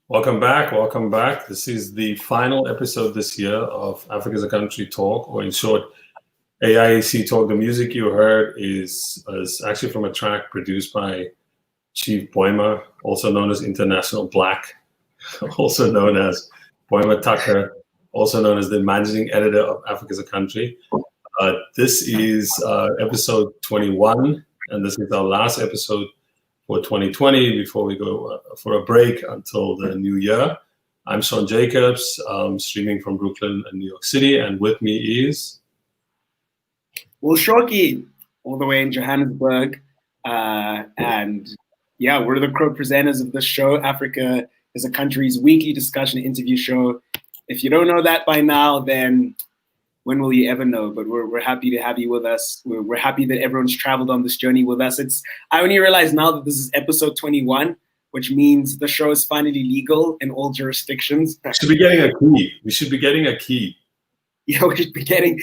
Welcome back. Welcome back. This is the final episode this year of Africa as a Country Talk, or in short, AIAC Talk. The music you heard is actually from a track produced by Chief Boima, also known as International Black, also known as Boima Tucker, also known as the managing editor of Africa as a Country. This is episode 21, and this is our last episode for 2020 before we go for a break until the new year. I'm Sean Jacobs, streaming from Brooklyn and New York City, and with me is... Will Shoki, all the way in Johannesburg. And yeah, we're the co-presenters of this show, Africa as a Country's weekly discussion interview show. If you don't know that by now, then when will you ever know? But we're happy to have you with us. We're happy that everyone's traveled on this journey with us. I only realize now that this is episode 21, which means the show is finally legal in all jurisdictions. Should be getting a key. We should be getting a key. Yeah, we should be getting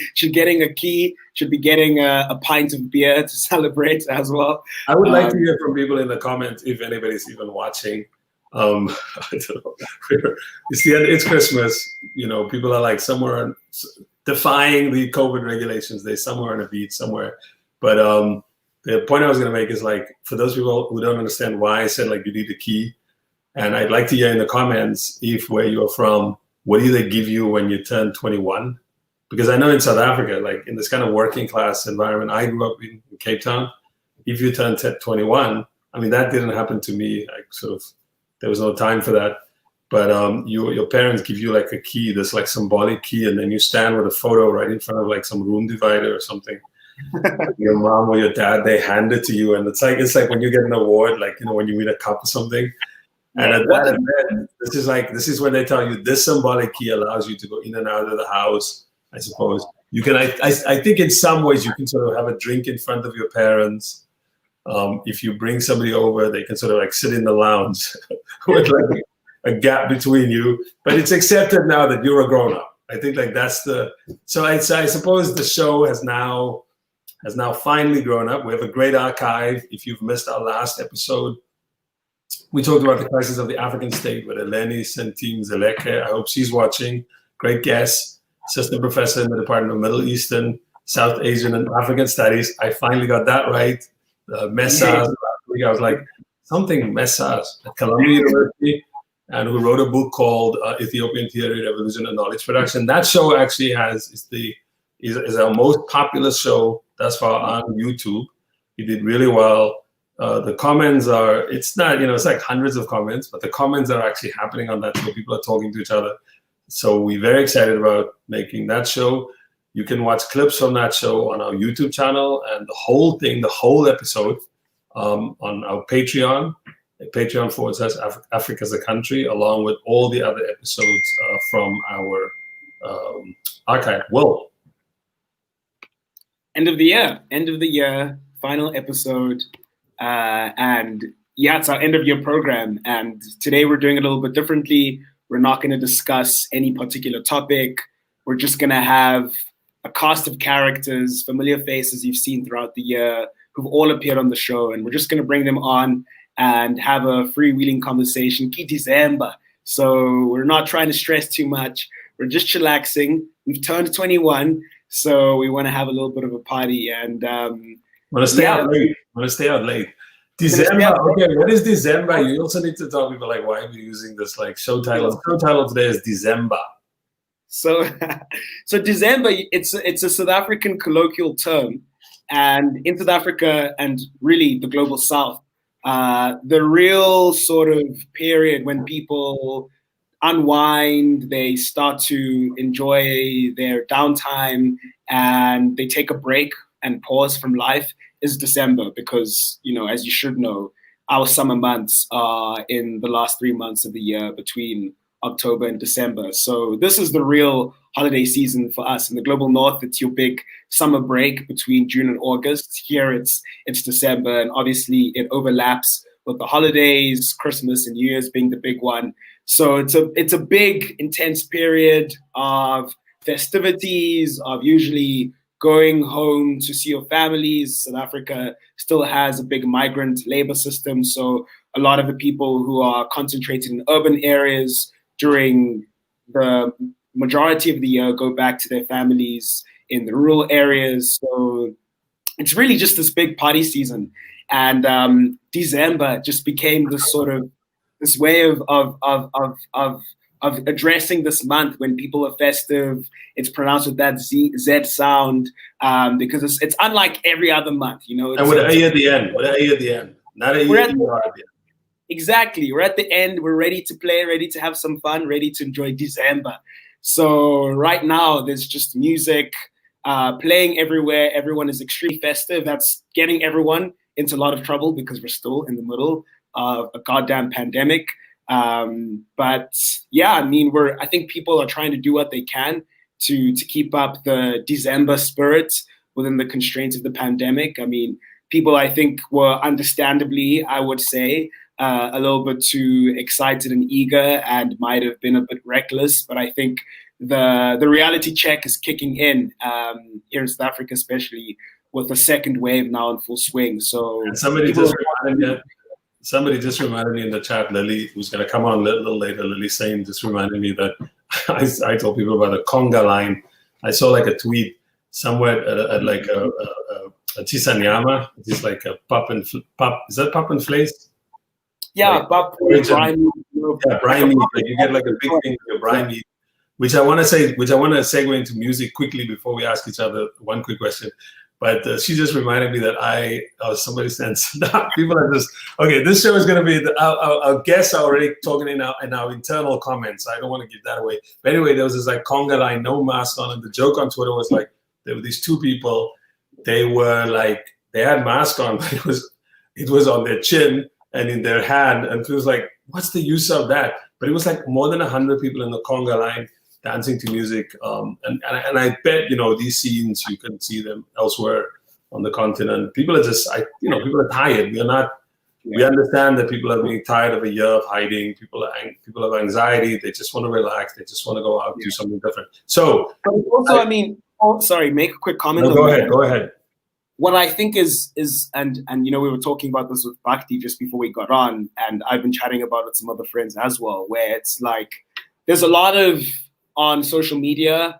a key. Should be getting a pint of beer to celebrate as well. I would like to hear from people in the comments if anybody's even watching. I don't know. It's Christmas. You know, people are like somewhere defying the COVID regulations. They're somewhere on a beach somewhere. But the point I was going to make is, like, for those people who don't understand why I said, like, you need a key, and I'd like to hear in the comments if where you're from, what do they give you when you turn 21? Because I know in South Africa, like in this kind of working class environment, I grew up in Cape Town. If you turn 21, I mean, that didn't happen to me. Like, sort of, there was no time for that. But your parents give you like a key, this like symbolic key, and then you stand with a photo right in front of like some room divider or something. Your mom or your dad, they hand it to you, and it's like when you get an award, like, you know, when you win a cup or something. And at that event, this is when they tell you this symbolic key allows you to go in and out of the house. I suppose you can. I think in some ways you can sort of have a drink in front of your parents. If you bring somebody over, they can sort of like sit in the lounge with like a gap between you, but it's accepted now that you're a grown-up. I think like that's the, so I suppose the show has now finally grown up. We have a great archive. If you've missed our last episode, we talked about the crisis of the African state with Eleni Sentim-Zeleke. I hope she's watching. Great guest, assistant professor in the Department of Middle Eastern, South Asian and African Studies. I finally got that right. Messas, I was like, something Messas at Columbia University, and who wrote a book called Ethiopian Theory, Revolution, and Knowledge Production. That show actually is our most popular show thus far on YouTube. He did really well. The comments are, it's not, you know, it's like hundreds of comments, but the comments are actually happening on that show. People are talking to each other. So we're very excited about making that show. You can watch clips from that show on our YouTube channel, and the whole thing, the whole episode, on our Patreon. Patreon/Africa as a Country, along with all the other episodes from our archive. Well, end of the year, final episode, and yeah, it's our end of year program. And today we're doing it a little bit differently. We're not going to discuss any particular topic. We're just going to have a cast of characters, familiar faces you've seen throughout the year, who've all appeared on the show, and we're just going to bring them on and have a freewheeling conversation. December. So we're not trying to stress too much. We're just chillaxing. We've turned 21, so we want to have a little bit of a party. And want to stay out late. December. Okay, what is December? You also need to tell people like why we're using this like show title. Show title today is December. So December, it's a South African colloquial term, and in South Africa and really the global South, the real sort of period when people unwind, they start to enjoy their downtime, and they take a break and pause from life is December, because, you know, as you should know, our summer months are in the last 3 months of the year between October and December. So this is the real holiday season for us. In the global north, it's your big summer break between June and August. Here it's December, and obviously it overlaps with the holidays, Christmas and New Year's being the big one. So it's a big, intense period of festivities, of usually going home to see your families. South Africa still has a big migrant labor system, so a lot of the people who are concentrated in urban areas during the majority of the year go back to their families in the rural areas. So it's really just this big party season. And December just became this way of addressing this month when people are festive. It's pronounced with that Z sound because it's unlike every other month, you know. And with A at the end, not a at the end. Exactly. We're at the end. We're ready to play, ready to have some fun, ready to enjoy December. So right now, there's just music playing everywhere. Everyone is extremely festive. That's getting everyone into a lot of trouble because we're still in the middle of a goddamn pandemic. But yeah, I mean, I think people are trying to do what they can to keep up the December spirit within the constraints of the pandemic. I mean, people, I think, were understandably, I would say, a little bit too excited and eager and might have been a bit reckless. But I think the reality check is kicking in here in South Africa, especially with the second wave now in full swing. So and somebody just reminded me in the chat, Lily, who's going to come on a little later, Lily saying, just reminded me that I told people about the conga line. I saw like a tweet somewhere at like a Chisanyama, which is like a pop. Is that pop and flace? Yeah, like, pop, brine. Yeah, brine meat. Like you get like a big thing with your brine meat, which I want to segue into music quickly before we ask each other one quick question. But she just reminded me that somebody sends, people are just, okay, this show is going to be, our guests are already talking in our internal comments. I don't want to give that away. But anyway, there was this like conga line, no mask on. And the joke on Twitter was like, there were these two people, they had masks on, but it was on their chin and in their hand. And it was like, what's the use of that? But it was like more than 100 people in the conga line dancing to music, and I bet these scenes you can see them elsewhere on the continent. People are just, people are tired. We understand that people are being tired of a year of hiding. People have anxiety. They just want to relax. They just want to go out do something different. So, but also, make a quick comment. No, go ahead. What I think is and we were talking about this with Bhakti just before we got on, and I've been chatting about it with some other friends as well, where it's like there's a lot of on social media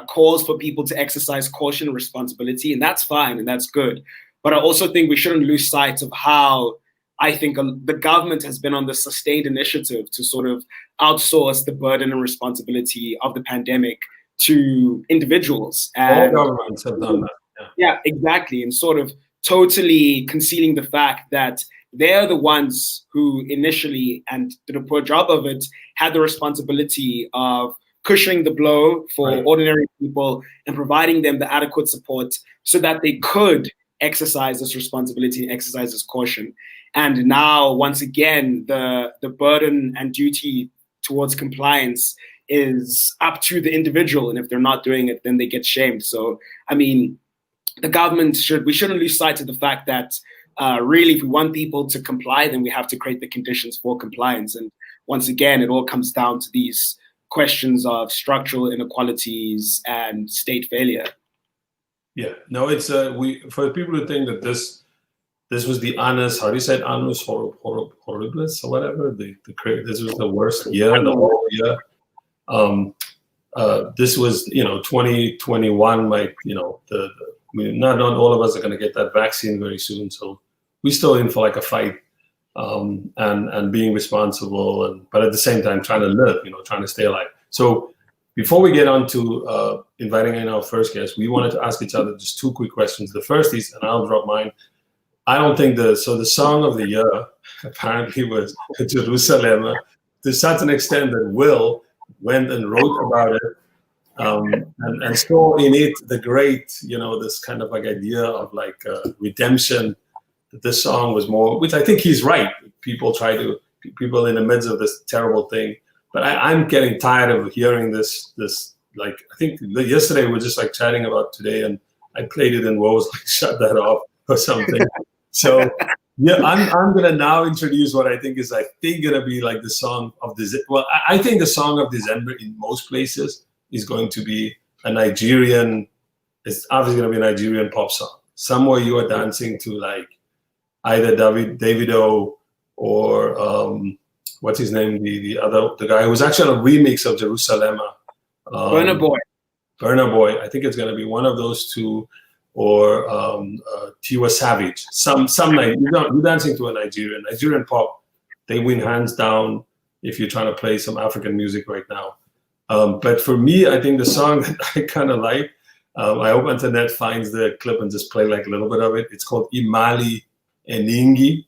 calls for people to exercise caution and responsibility, and that's fine and that's good. But I also think we shouldn't lose sight of how I think the government has been on the sustained initiative to sort of outsource the burden and responsibility of the pandemic to individuals. And all governments have done that. Yeah, exactly. And sort of totally concealing the fact that they're the ones who initially, and did a poor job of it, had the responsibility of cushioning the blow for ordinary people and providing them the adequate support so that they could exercise this responsibility and exercise this caution. And now, once again, the burden and duty towards compliance is up to the individual. And if they're not doing it, then they get shamed. So, I mean, the government we shouldn't lose sight of the fact that really, if we want people to comply, then we have to create the conditions for compliance. And once again, it all comes down to these questions of structural inequalities and state failure. Yeah, no, it's for people who think that this was the annus, how do you say it, annus horribilis or whatever, this was the worst year, the whole year. This was 2021, like not all of us are going to get that vaccine very soon, so we're still in for like a fight, and being responsible, but at the same time trying to live, trying to stay alive. So before we get on to inviting in our first guest, we wanted to ask each other just two quick questions. The first is, and I'll drop mine, I don't think the song of the year apparently was Jerusalem, to such an extent that Will went and wrote about it, and saw in it the great, this kind of like idea of like redemption, that this song was more, which I think he's right. People in the midst of this terrible thing. But I'm getting tired of hearing this, like, I think yesterday we were just like chatting about today, and I played it and was like, shut that off or something. So yeah, I'm gonna now introduce what I think is gonna be like the song of this. Well, I think the song of December in most places is going to be a Nigerian. It's obviously gonna be a Nigerian pop song. Somewhere you are dancing to like either Davido or what's his name? The guy who was actually a remix of Jerusalema. Burna Boy. Burna Boy. I think it's going to be one of those two, or Tiwa Savage. Some night you're dancing to a Nigerian pop. They win hands down if you're trying to play some African music right now. But for me, I think the song that I kind of like, I hope internet finds the clip and just play like a little bit of it. It's called Imali Eningi.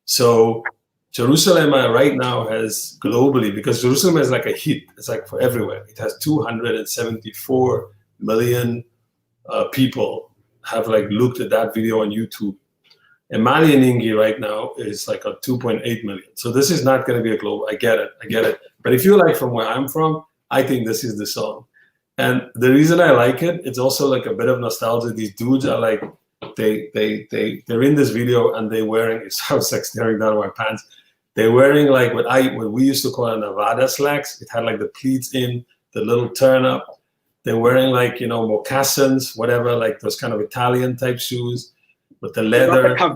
So Jerusalem right now has globally, because Jerusalem is like a hit. It's like for everywhere. It has 274 million people have like looked at that video on YouTube. And Mali Eningi right now is like a 2.8 million. So this is not going to be a global. I get it. But if you like from where I'm from, I think this is the song. And the reason I like it, it's also like a bit of nostalgia. These dudes are like, they're in this video and they're wearing, it sounds like staring down my pants. They're wearing like what we used to call a Nevada slacks. It had like the pleats in, the little turn up. They're wearing like, moccasins, whatever, like those kind of Italian type shoes with the leather. They got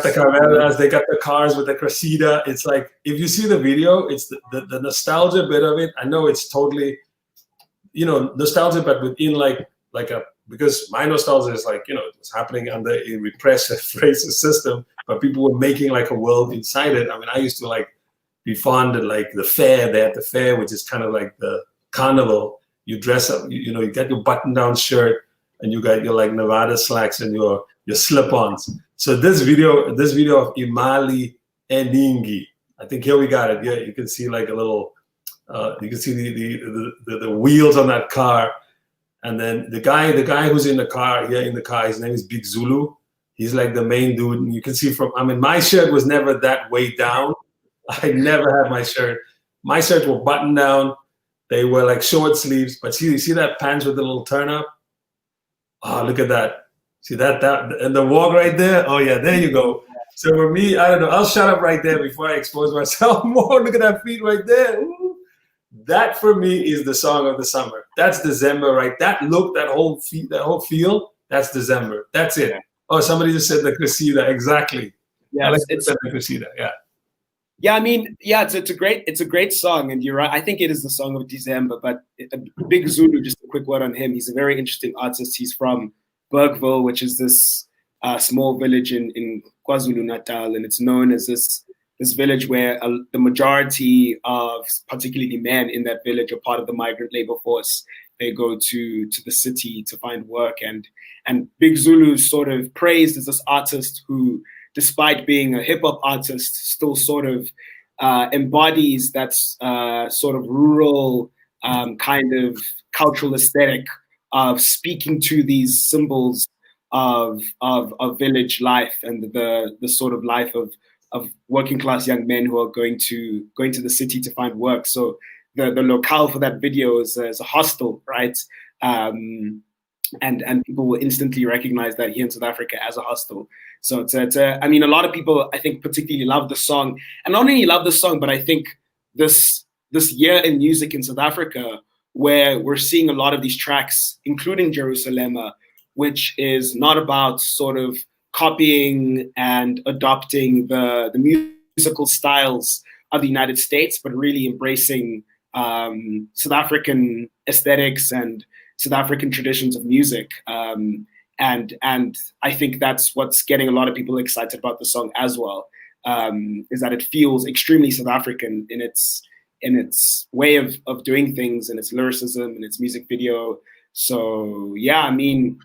the cavelas, they got the cars with the Cressida. It's like, if you see the video, it's the nostalgia bit of it. I know it's totally, nostalgia, but within because my nostalgia is like, it was happening under a repressive racist system, but people were making like a world inside it. I mean, I used to like be fond of like the fair. They had the fair, which is kind of like the carnival. You dress up, you get your button-down shirt, and you got your like Nevada slacks and your slip-ons. So this video of Imali Eningi, I think here we got it. Yeah, you can see like a little, you can see the wheels on that car. And then the guy who's in the car, his name is Big Zulu. He's like the main dude. And you can see my shirt was never that way down. I never had my shirt. My shirts were buttoned down. They were like short sleeves. But you see that pants with the little turn up? Oh, look at that. See that and the walk right there? Oh yeah, there you go. So for me, I don't know. I'll shut up right there before I expose myself more. Look at that feet right there. Ooh. That for me is the song of the summer. That's December, right? That look, that whole feel, that's December. That's it. Oh, somebody just said the Cressida. Exactly. Yeah, it's the Cressida. Yeah. Yeah, I mean, yeah, it's a great song, and you're right. I think it is the song of December. But Big Zulu, just a quick word on him. He's a very interesting artist. He's from Bergville, which is this small village in KwaZulu-Natal, and it's known as this village where the majority of, particularly men in that village, are part of the migrant labor force. They go to the city to find work, and Big Zulu is sort of praised as this artist who, despite being a hip hop artist, still sort of embodies that sort of rural kind of cultural aesthetic of speaking to these symbols of village life and the sort of life of working class young men who are going to the city to find work. So the locale for that video is a hostel, right? And people will instantly recognize that here in South Africa as a hostel. So I mean, a lot of people, I think, particularly love the song, and not only love the song, but I think this year in music in South Africa, where we're seeing a lot of these tracks, including Jerusalema, which is not about sort of copying and adopting the musical styles of the United States, but really embracing South African aesthetics and South African traditions of music. And I think that's what's getting a lot of people excited about the song as well, is that it feels extremely South African in its way of doing things, and its lyricism and its music video. So yeah, I mean,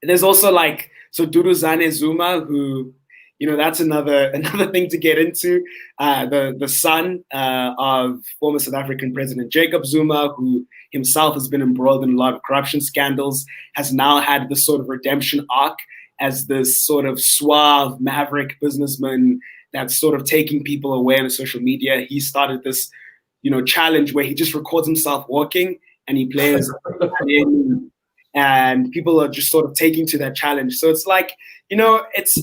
there's also like, so Duduzane Zuma, who, that's another thing to get into. The son of former South African President Jacob Zuma, who himself has been embroiled in a lot of corruption scandals, has now had this sort of redemption arc as this sort of suave, maverick businessman that's sort of taking people away on social media. He started this, challenge where he just records himself walking and he plays and people are just sort of taking to that challenge. So it's like, it's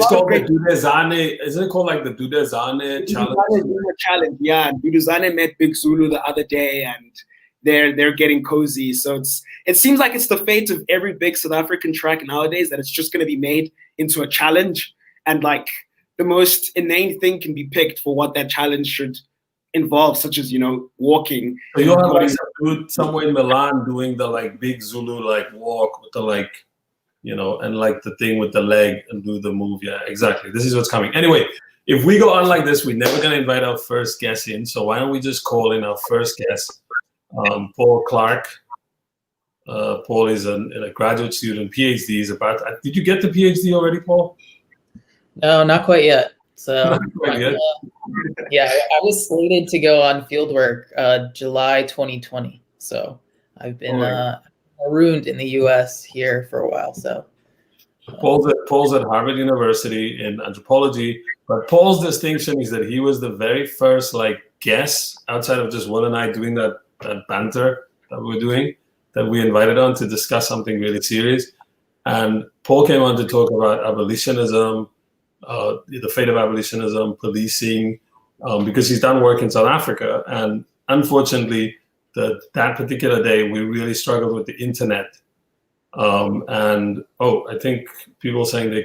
called the Duduzane. Isn't it called like the Duduzane challenge? Yeah, and Duduzane met Big Zulu the other day, and they're getting cozy. So it seems like it's the fate of every big South African track nowadays that it's just going to be made into a challenge, and like the most inane thing can be picked for what that challenge should involve, such as, walking. So you'll have like some dude somewhere in Milan doing the like big Zulu like walk with the like, and like the thing with the leg and do the move. Yeah, exactly. This is what's coming. Anyway, if we go on like this, we're never gonna invite our first guest in. So why don't we just call in our first guest, Paul Clarke. Paul is a graduate student, PhD. Is about. Did you get the PhD already, Paul? No, not quite yet. So not quite yet. Yeah, I was slated to go on fieldwork July 2020. So I've been marooned in the U.S. here for a while. So Paul's at Harvard University in anthropology. But Paul's distinction is that he was the very first guest outside of just Will and I doing that banter that we were doing, that we invited on to discuss something really serious. And Paul came on to talk about abolitionism, the fate of abolitionism, policing, because he's done work in South Africa. And unfortunately, that particular day, we really struggled with the internet. I think people saying they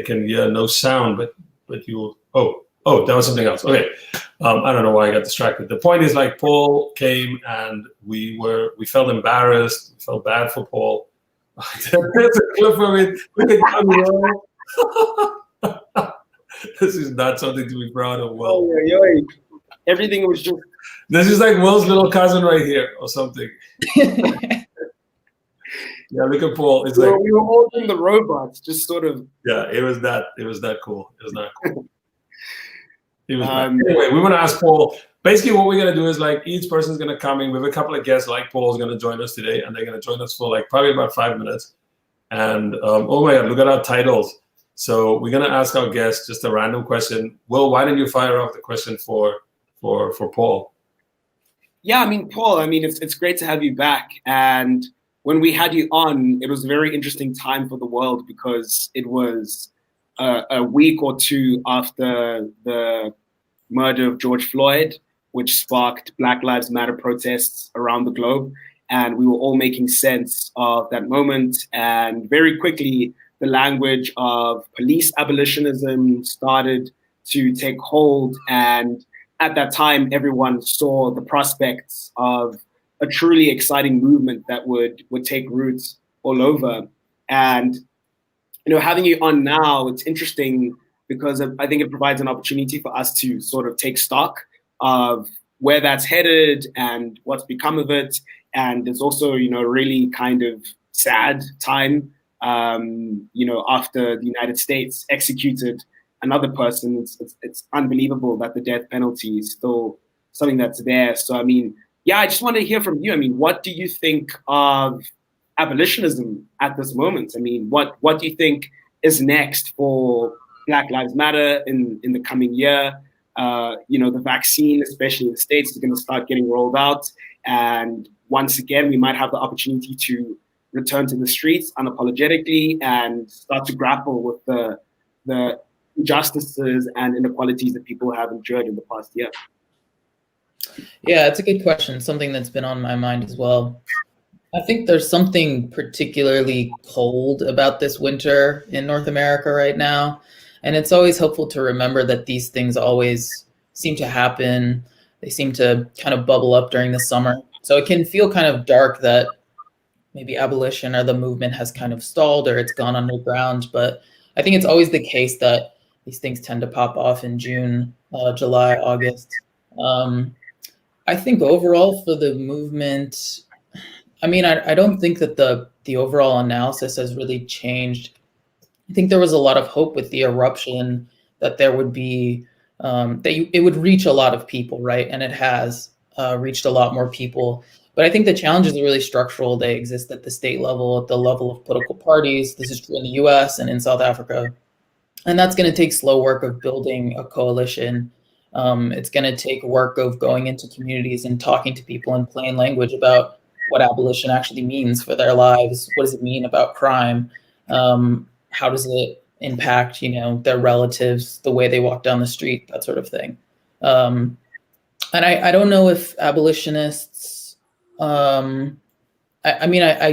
can hear no sound, but that was something else. Okay. I don't know why I got distracted. The point is, Paul came and we felt embarrassed. We felt bad for Paul. There's a clip of it. This is not something to be proud of, Will. Everything was just... This is like Will's little cousin right here or something. Yeah, look at Paul. It's we were all doing the robots, just sort of... Yeah, it was that cool. It was not cool. Anyway, we want to ask Paul. Basically, what we're going to do is each person's going to come in with a couple of guests. Paul's going to join us today, and they're going to join us for probably about 5 minutes. And oh my God, look at our titles. So we're going to ask our guests just a random question. Will, why didn't you fire off the question for Paul? Yeah, Paul, it's great to have you back. And when we had you on, it was a very interesting time for the world because it was a week or two after the murder of George Floyd, which sparked Black Lives Matter protests around the globe. And we were all making sense of that moment. And very quickly, the language of police abolitionism started to take hold. And at that time, everyone saw the prospects of a truly exciting movement that would take roots all over. And having you on now, it's interesting because I think it provides an opportunity for us to sort of take stock of where that's headed and what's become of it. And it's also, really kind of sad time, after the United States executed another person. It's unbelievable that the death penalty is still something that's there. So, I just want to hear from you. What do you think of abolitionism at this moment? What do you think is next for Black Lives Matter in the coming year? The vaccine, especially in the States, is going to start getting rolled out. And once again, we might have the opportunity to return to the streets unapologetically and start to grapple with the injustices and inequalities that people have endured in the past year. Yeah, it's a good question. Something that's been on my mind as well. I think there's something particularly cold about this winter in North America right now. And it's always helpful to remember that these things always seem to happen. They seem to kind of bubble up during the summer. So it can feel kind of dark that maybe abolition or the movement has kind of stalled or it's gone underground. But I think it's always the case that these things tend to pop off in June, July, August. I think overall for the movement, I don't think that the overall analysis has really changed. I think there was a lot of hope with the eruption that there would be, it would reach a lot of people, right? And it has reached a lot more people. But I think the challenges are really structural. They exist at the state level, at the level of political parties. This is true in the US and in South Africa. And that's going to take slow work of building a coalition. It's going to take work of going into communities and talking to people in plain language about what abolition actually means for their lives. What does it mean about crime? How does it impact, their relatives, the way they walk down the street, that sort of thing. And I don't know if abolitionists, I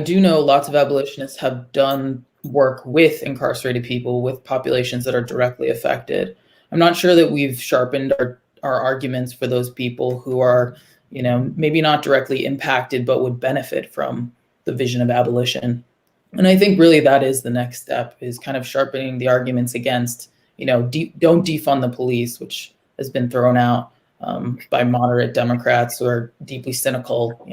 do know lots of abolitionists have done work with incarcerated people, with populations that are directly affected. I'm not sure that we've sharpened our arguments for those people who are, maybe not directly impacted, but would benefit from the vision of abolition. And I think really that is the next step, is kind of sharpening the arguments against, don't defund the police, which has been thrown out by moderate Democrats who are deeply cynical.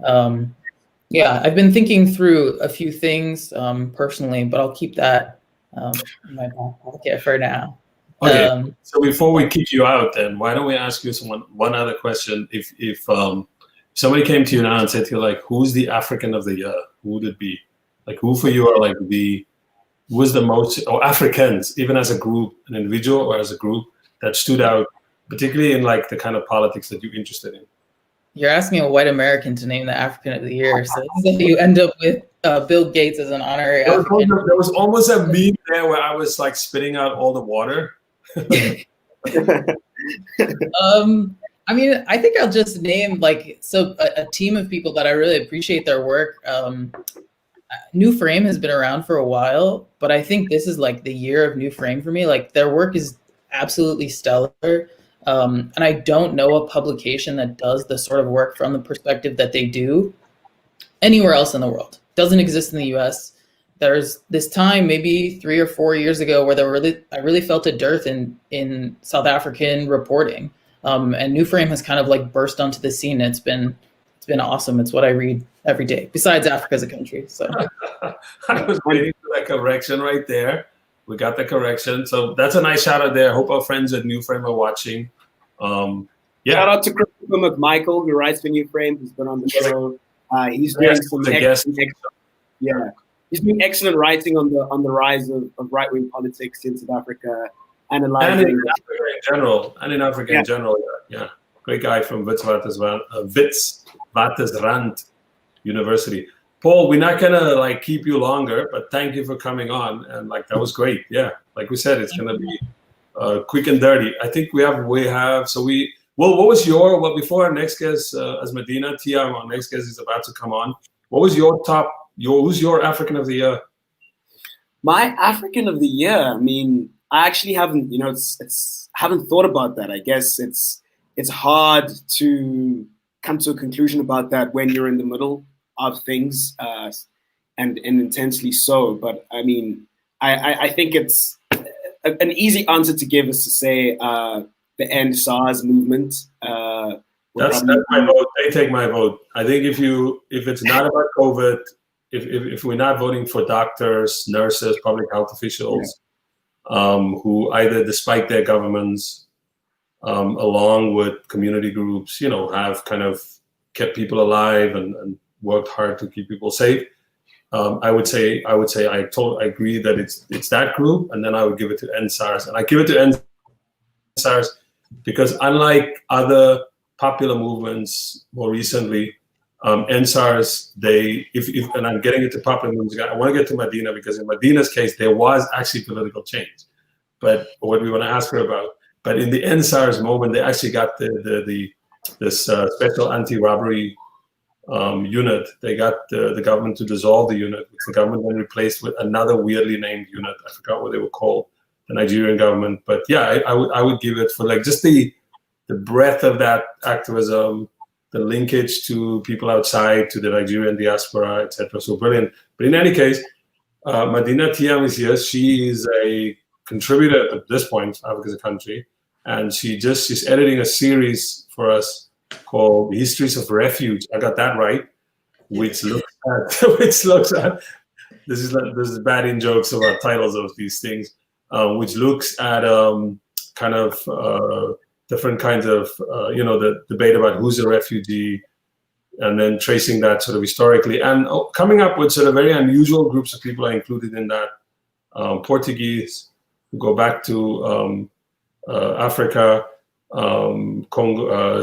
I've been thinking through a few things personally, but I'll keep that in my back pocket for now. Okay, so before we kick you out, then why don't we ask you one other question? If somebody came to you now and said to you, like, who's the African of the year? Who would it be? Like, who for you are like who was the most, or Africans, even as a group, an individual or as a group, that stood out, particularly in like the kind of politics that you're interested in? You're asking a white American to name the African of the year, so you end up with Bill Gates as an honorary African. There was almost a meme there where I was like spitting out all the water. I mean, I think I'll just name a team of people that I really appreciate their work. New Frame has been around for a while, but I think this is like the year of New Frame for me. Like, their work is absolutely stellar. And I don't know a publication that does the sort of work from the perspective that they do anywhere else in the world. Doesn't exist in the US. There's this time, maybe 3 or 4 years ago, where I really felt a dearth in South African reporting. And New Frame has kind of like burst onto the scene. It's been awesome. It's what I read every day, besides Africa as a country. So I was waiting for that correction right there. We got the correction. So that's a nice shout out there. I hope our friends at New Frame are watching. Shout out to Christopher McMichael, who writes for New Frame, who's been on the show. He's doing he's doing excellent writing on the rise of right-wing politics in South Africa, analyzing in Africa in general. Yeah. Great guy from Witwatersrand University. Paul, we're not gonna like keep you longer, but thank you for coming on, and like that was great. Yeah, like we said, it's gonna be quick and dirty. I think what was before our next guest, as Madina Thiam, our next guest is about to come on, what was who's your African of the year? My African of the year, I mean, I actually haven't, haven't thought about that. I guess it's hard to come to a conclusion about that when you're in the middle of things, and intensely so. But I mean, I think it's an easy answer to give is to say the End SARS movement. That's my vote. They take my vote. I think if it's not about COVID, if we're not voting for doctors, nurses, public health officials, who either, despite their governments, along with community groups, have kind of kept people alive and worked hard to keep people safe. I would say I agree that it's that group, and then I would give it to End SARS, and I give it to End SARS because unlike other popular movements more recently, End SARS, and I'm getting into popular movements, I want to get to Madina because in Madina's case there was actually political change, but what we want to ask her about. But in the End SARS moment, they actually got this special anti-robbery unit. They got the government to dissolve the unit, which the government then replaced with another weirdly named unit. I forgot what they were called, the Nigerian government. But yeah, I would give it for like just the breadth of that activism, the linkage to people outside, to the Nigerian diaspora, etc. So brilliant. But in any case, Madina Thiam is here. She is a contributor at this point, Africa as a country, and she's editing a series for us called The Histories of Refuge. I got that right, which looks at this is bad in jokes about titles of these things, which looks at kind of different kinds of the debate about who's a refugee, and then tracing that sort of historically, and coming up with sort of very unusual groups of people are included in that. Portuguese, who go back to Africa, Congo.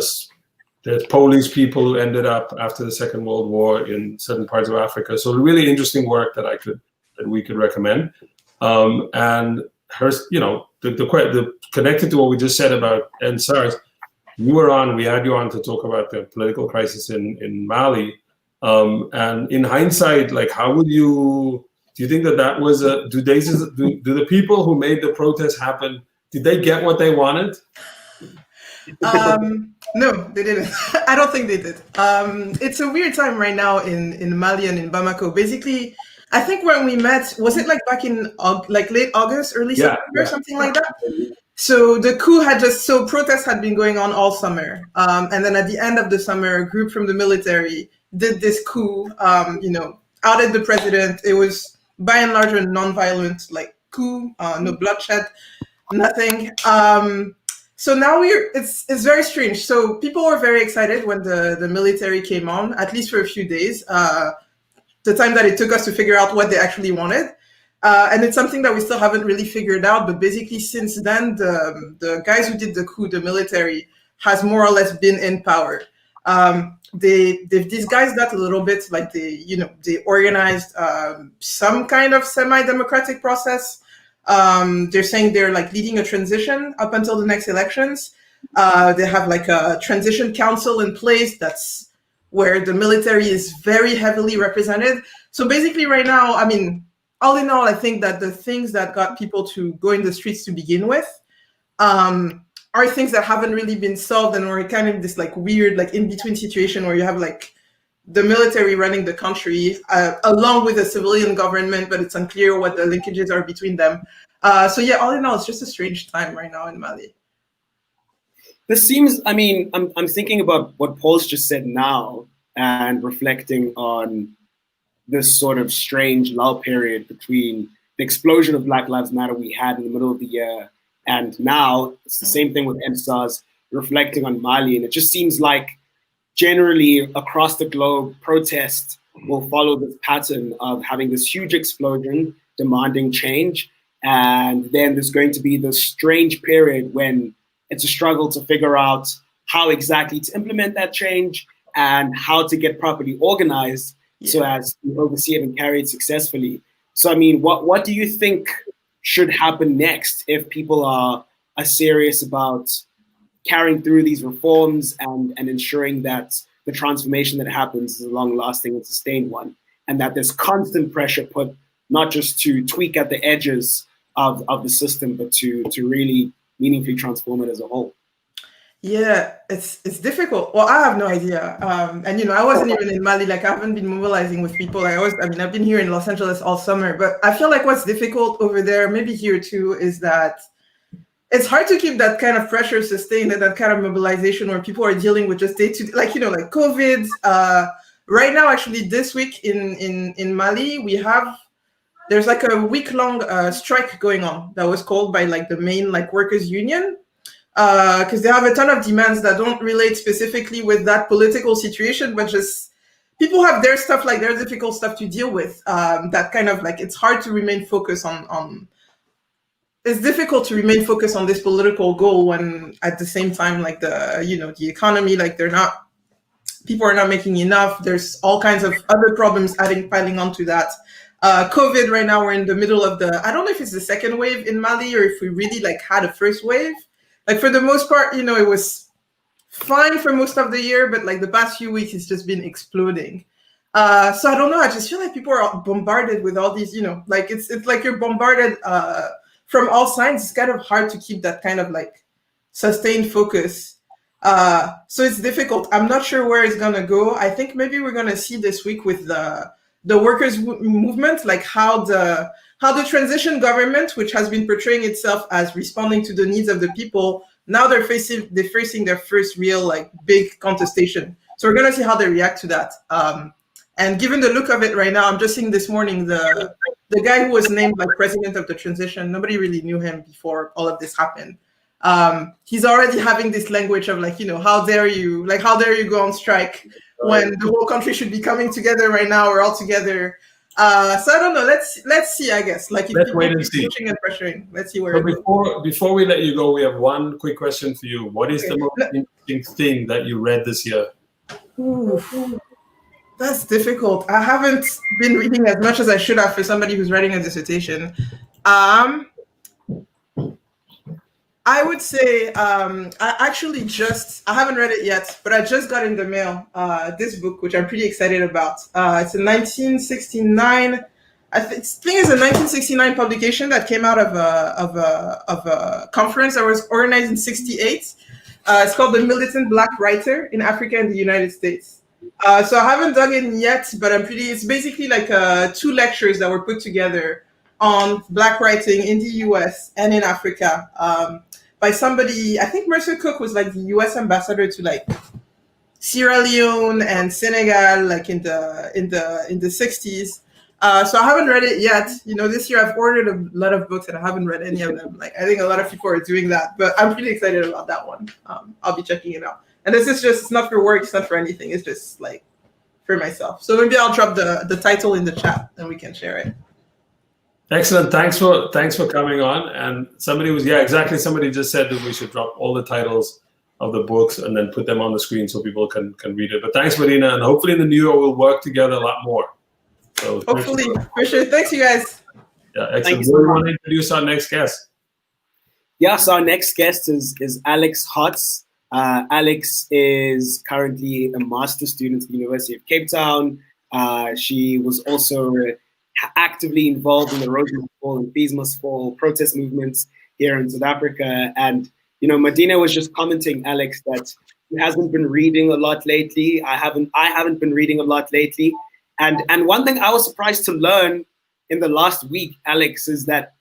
There's Polish people who ended up after the Second World War in certain parts of Africa. So really interesting work that we could recommend. And her, the connected to what we just said about End SARS, we had you on to talk about the political crisis in Mali. And in hindsight, like how would you Do you think that was a, do the people who made the protest happen, did they get what they wanted? No, they didn't. I don't think they did. It's a weird time right now in Mali and in Bamako. Basically, I think when we met, was it like back in like late August, early September, something like that? So the coup protests had been going on all summer. And then at the end of the summer, a group from the military did this coup, outed the president. It was by and large a non-violent like coup, no bloodshed, nothing. So now it's very strange. So people were very excited when the military came on, at least for a few days, the time that it took us to figure out what they actually wanted. And it's something that we still haven't really figured out. But basically, since then, the guys who did the coup, the military, has more or less been in power. They've disguised that a little bit, like they organized some kind of semi-democratic process. They're saying they're like leading a transition up until the next elections. They have like a transition council in place that's where the military is very heavily represented. So basically right now, I mean, all in all, I think that the things that got people to go in the streets to begin with are things that haven't really been solved, and we're kind of this like weird like in-between situation where you have like the military running the country along with a civilian government, but it's unclear what the linkages are between them. So yeah, all in all, it's just a strange time right now in Mali. This seems, I mean, I'm thinking about what Paul's just said now and reflecting on this sort of strange lull period between the explosion of Black Lives Matter we had in the middle of the year and now. It's the same thing with EndSARS, reflecting on Mali. And it just seems like generally across the globe, protest will follow this pattern of having this huge explosion, demanding change. And then there's going to be this strange period when it's a struggle to figure out how exactly to implement that change and how to get properly organized so as to oversee it and carry it successfully. So, I mean, what do you think should happen next if people are serious about carrying through these reforms and ensuring that the transformation that happens is a long-lasting and sustained one, and that there's constant pressure put not just to tweak at the edges of the system, but to really meaningfully transform it as a whole? Yeah, it's difficult. Well, I have no idea. And I wasn't even in Mali. Like I haven't been mobilizing with people. I've been here in Los Angeles all summer, but I feel like what's difficult over there, maybe here too, is that it's hard to keep that kind of pressure sustained and that kind of mobilization where people are dealing with just day-to-day, like COVID. Right now, actually, this week in Mali, there's like a week-long strike going on that was called by like the main like workers' union. Because they have a ton of demands that don't relate specifically with that political situation, but just people have their stuff, like their difficult stuff to deal with. That kind of like, it's hard to remain focused on it's difficult to remain focused on this political goal when at the same time, like the economy, like people are not making enough. There's all kinds of other problems piling onto that. COVID right now, we're in the middle of I don't know if it's the second wave in Mali or if we really like had a first wave. Like for the most part, it was fine for most of the year, but like the past few weeks, it's just been exploding. So I don't know. I just feel like people are bombarded with all these, like it's like you're bombarded from all sides. It's kind of hard to keep that kind of like sustained focus. So it's difficult. I'm not sure where it's gonna go. I think maybe we're gonna see this week with the workers' movement, like how the transition government, which has been portraying itself as responding to the needs of the people, now they're facing their first real like big contestation. So we're gonna see how they react to that. And given the look of it right now, I'm just seeing this morning the guy who was named like president of the transition. Nobody really knew him before all of this happened. He's already having this language of like, how dare you go on strike when the whole country should be coming together right now. We're all together. So I don't know. Let's see. I guess like let's wait and see. Pushing and pressuring. Let's see where. Before we let you go, we have one quick question for you. What is the most interesting thing that you read this year? Ooh, that's difficult. I haven't been reading as much as I should have for somebody who's writing a dissertation. I would say I haven't read it yet, but I just got in the mail this book, which I'm pretty excited about. It's a 1969 think it's a 1969 publication that came out of a conference that was organized in '68. It's called The Militant Black Writer in Africa and the United States. So I haven't dug in yet, but it's basically like 2 lectures that were put together on Black writing in the US and in Africa by somebody. I think Mercer Cook was like the US ambassador to like Sierra Leone and Senegal, like in the 60s. So I haven't read it yet. This year I've ordered a lot of books and I haven't read any of them. Like I think a lot of people are doing that, but I'm pretty excited about that one. I'll be checking it out. And this is just, it's not for work, it's not for anything. It's just like for myself. So maybe I'll drop the title in the chat and we can share it. Excellent. Thanks for coming on. And somebody just said that we should drop all the titles of the books and then put them on the screen so people can read it. But thanks, Madina, and hopefully in the new year we'll work together a lot more. So hopefully, for sure. Thanks, you guys. Yeah, excellent. We want to introduce our next guest. Yes, our next guest is Alex Hotz. Alex is currently a master's student at the University of Cape Town. She was also actively involved in the Rose Must Fall and Fees Must Fall protest movements here in South Africa. And, Madina was just commenting, Alex, that he hasn't been reading a lot lately. I haven't been reading a lot lately. And one thing I was surprised to learn in the last week, Alex, is that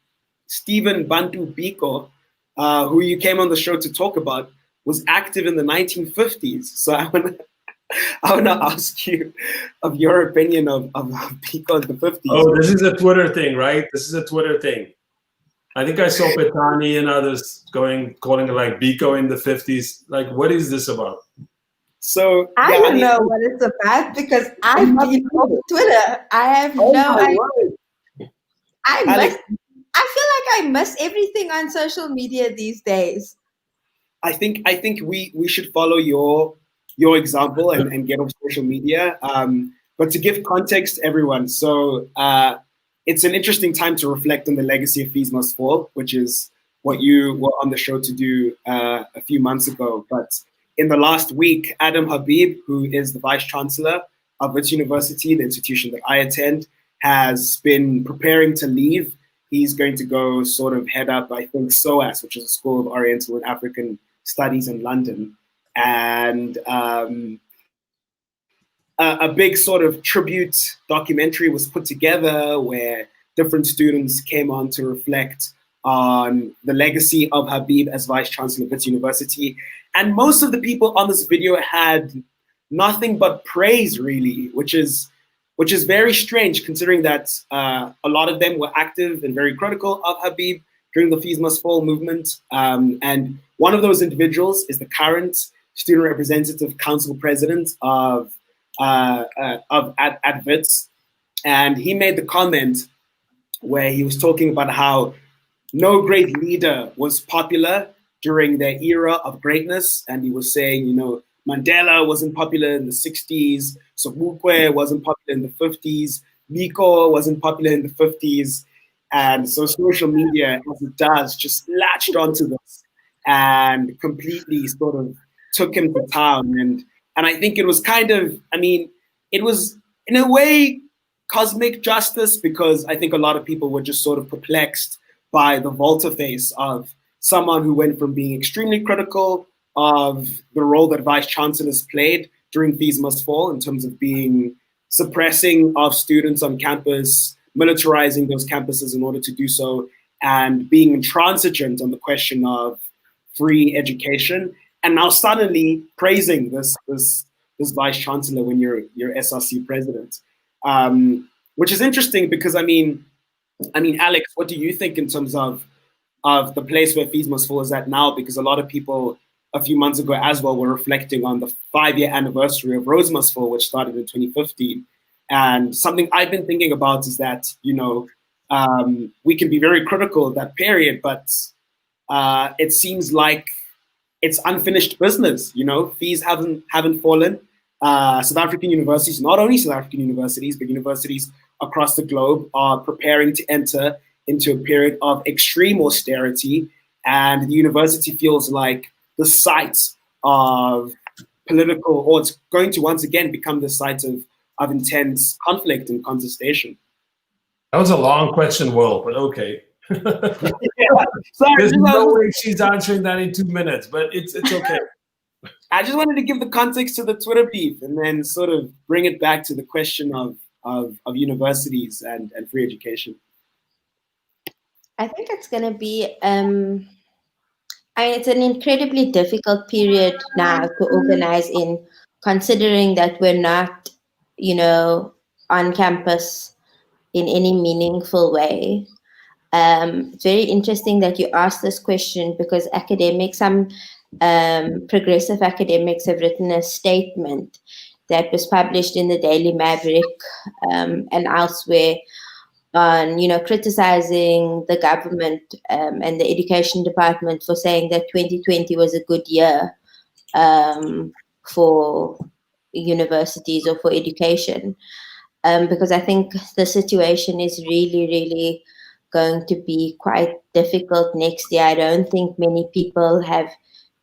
Stephen Bantu Biko, who you came on the show to talk about, was active in the 1950s. So I want to ask you of your opinion of Biko in the 50s. Oh, this is a Twitter thing, right? This is a Twitter thing. I think I saw Phethani and others calling it like Biko in the 50s. Like, what is this about? So I don't know what it's about because I've been on Twitter. I have no idea. I feel like I miss everything on social media these days. I think we should follow your example and get off social media. But to give context to everyone, so it's an interesting time to reflect on the legacy of Fees Must Fall, which is what you were on the show to do a few months ago. But in the last week, Adam Habib, who is the Vice Chancellor of Wits University, the institution that I attend, has been preparing to leave. He's going to go sort of head up, I think, SOAS, which is a School of Oriental and African Studies in London. And a big sort of tribute documentary was put together where different students came on to reflect on the legacy of Habib as Vice Chancellor of Wits University. And most of the people on this video had nothing but praise, really, which is very strange considering that a lot of them were active and very critical of Habib during the Fees Must Fall movement. And one of those individuals is the current student representative council president at Wits. And he made the comment where he was talking about how no great leader was popular during their era of greatness. And he was saying, Mandela wasn't popular in the 60s, Sobukwe wasn't popular in the 50s, Biko wasn't popular in the 50s. And so social media, as it does, just latched onto this and completely sort of took him to town. And I think it was it was in a way cosmic justice, because I think a lot of people were just sort of perplexed by the volte-face of someone who went from being extremely critical of the role that vice chancellors played during Fees Must Fall in terms of being suppressing of students on campus, militarizing those campuses in order to do so, and being intransigent on the question of free education, and now suddenly praising this vice chancellor when you're SRC president, which is interesting because I mean, Alex, what do you think in terms of the place where Fees Must Fall is at now? Because a lot of people a few months ago as well were reflecting on the 5-year anniversary of Rose Must Fall, which started in 2015. And something I've been thinking about is that, we can be very critical of that period, but it seems like it's unfinished business. Fees haven't fallen. South African universities, not only South African universities, but universities across the globe are preparing to enter into a period of extreme austerity. And the university feels like the site of political, or it's going to once again become the site of intense conflict and contestation. That was a long question, Will, but okay. Sorry, There's no way she's answering that in 2 minutes, but it's okay. I just wanted to give the context to the Twitter beef and then sort of bring it back to the question of universities and free education. I think it's going to be, it's an incredibly difficult period now to organize in, considering that we're not, on campus in any meaningful way. It's very interesting that you asked this question because some progressive academics have written a statement that was published in the Daily Maverick and elsewhere on, criticizing the government and the education department for saying that 2020 was a good year for universities or for education. Because I think the situation is really, really going to be quite difficult next year. I don't think many people have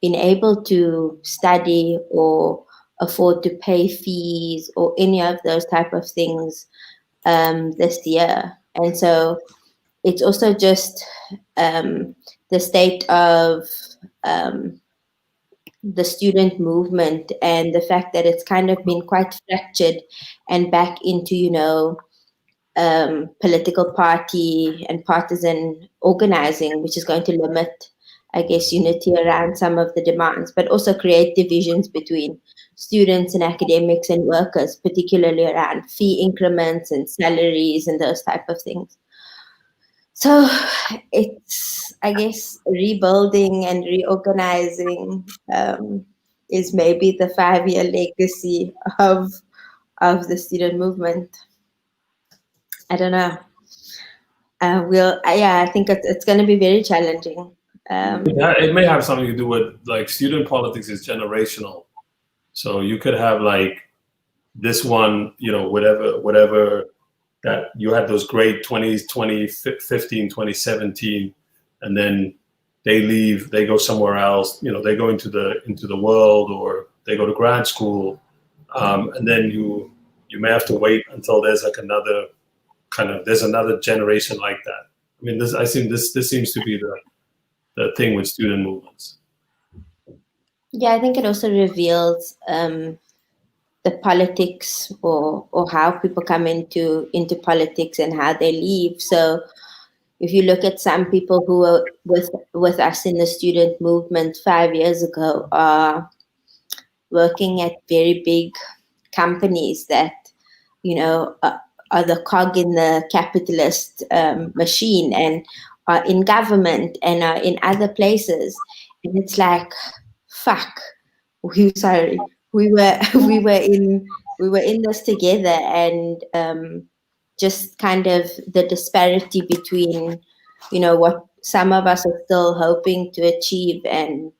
been able to study or afford to pay fees or any of those type of things this year. And so it's also just the state of the student movement and the fact that it's kind of been quite fractured and back into, political party and partisan organizing, which is going to limit, I guess, unity around some of the demands, but also create divisions between students and academics and workers, particularly around fee increments and salaries and those type of things. So it's, I guess, rebuilding and reorganizing is maybe the 5-year legacy of the student movement. I don't know. I think it's going to be very challenging. It may have something to do with like student politics is generational. So you could have like this one, whatever that you had those great 2015, 2017, and then they leave, they go somewhere else, they go into the world or they go to grad school. And then you may have to wait until there's like another there's another generation like that. I mean, this seems to be the thing with student movements. Yeah, I think it also reveals the politics or how people come into politics and how they leave. So if you look at some people who were with us in the student movement 5 years ago, are working at very big companies that, are the cog in the capitalist machine and are in government and are in other places. And it's like, fuck, we were in this together, and just kind of the disparity between, what some of us are still hoping to achieve and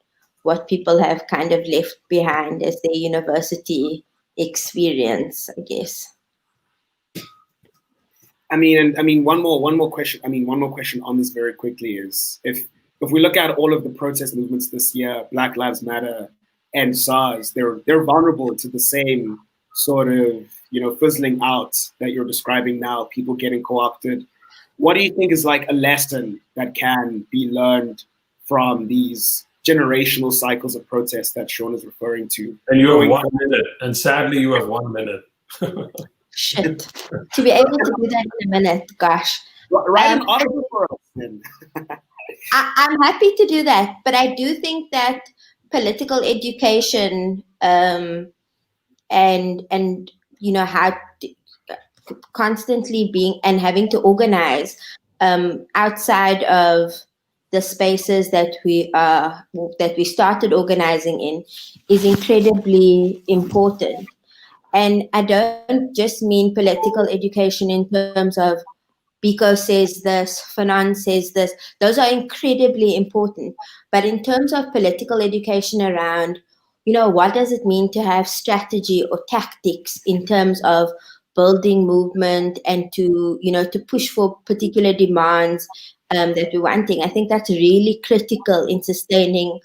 what people have kind of left behind as their university experience, I guess. I mean, one more question. One more question on this very quickly is if we look at all of the protest movements this year, Black Lives Matter and SARS, they're vulnerable to the same sort of fizzling out that you're describing now. People getting co-opted. What do you think is like a lesson that can be learned from these generational cycles of protest that Sean is referring to? And you have 1 minute, and sadly, you have 1 minute. Shit. To be able to do that in a minute, gosh. Write an article for us then. I'm happy to do that, but I do think that political education and how to constantly being and having to organize outside of the spaces that we started organizing in is incredibly important. And I don't just mean political education in terms of Biko says this, Fanon says this. Those are incredibly important. But in terms of political education around, what does it mean to have strategy or tactics in terms of building movement and to push for particular demands that we're wanting. I think that's really critical in sustaining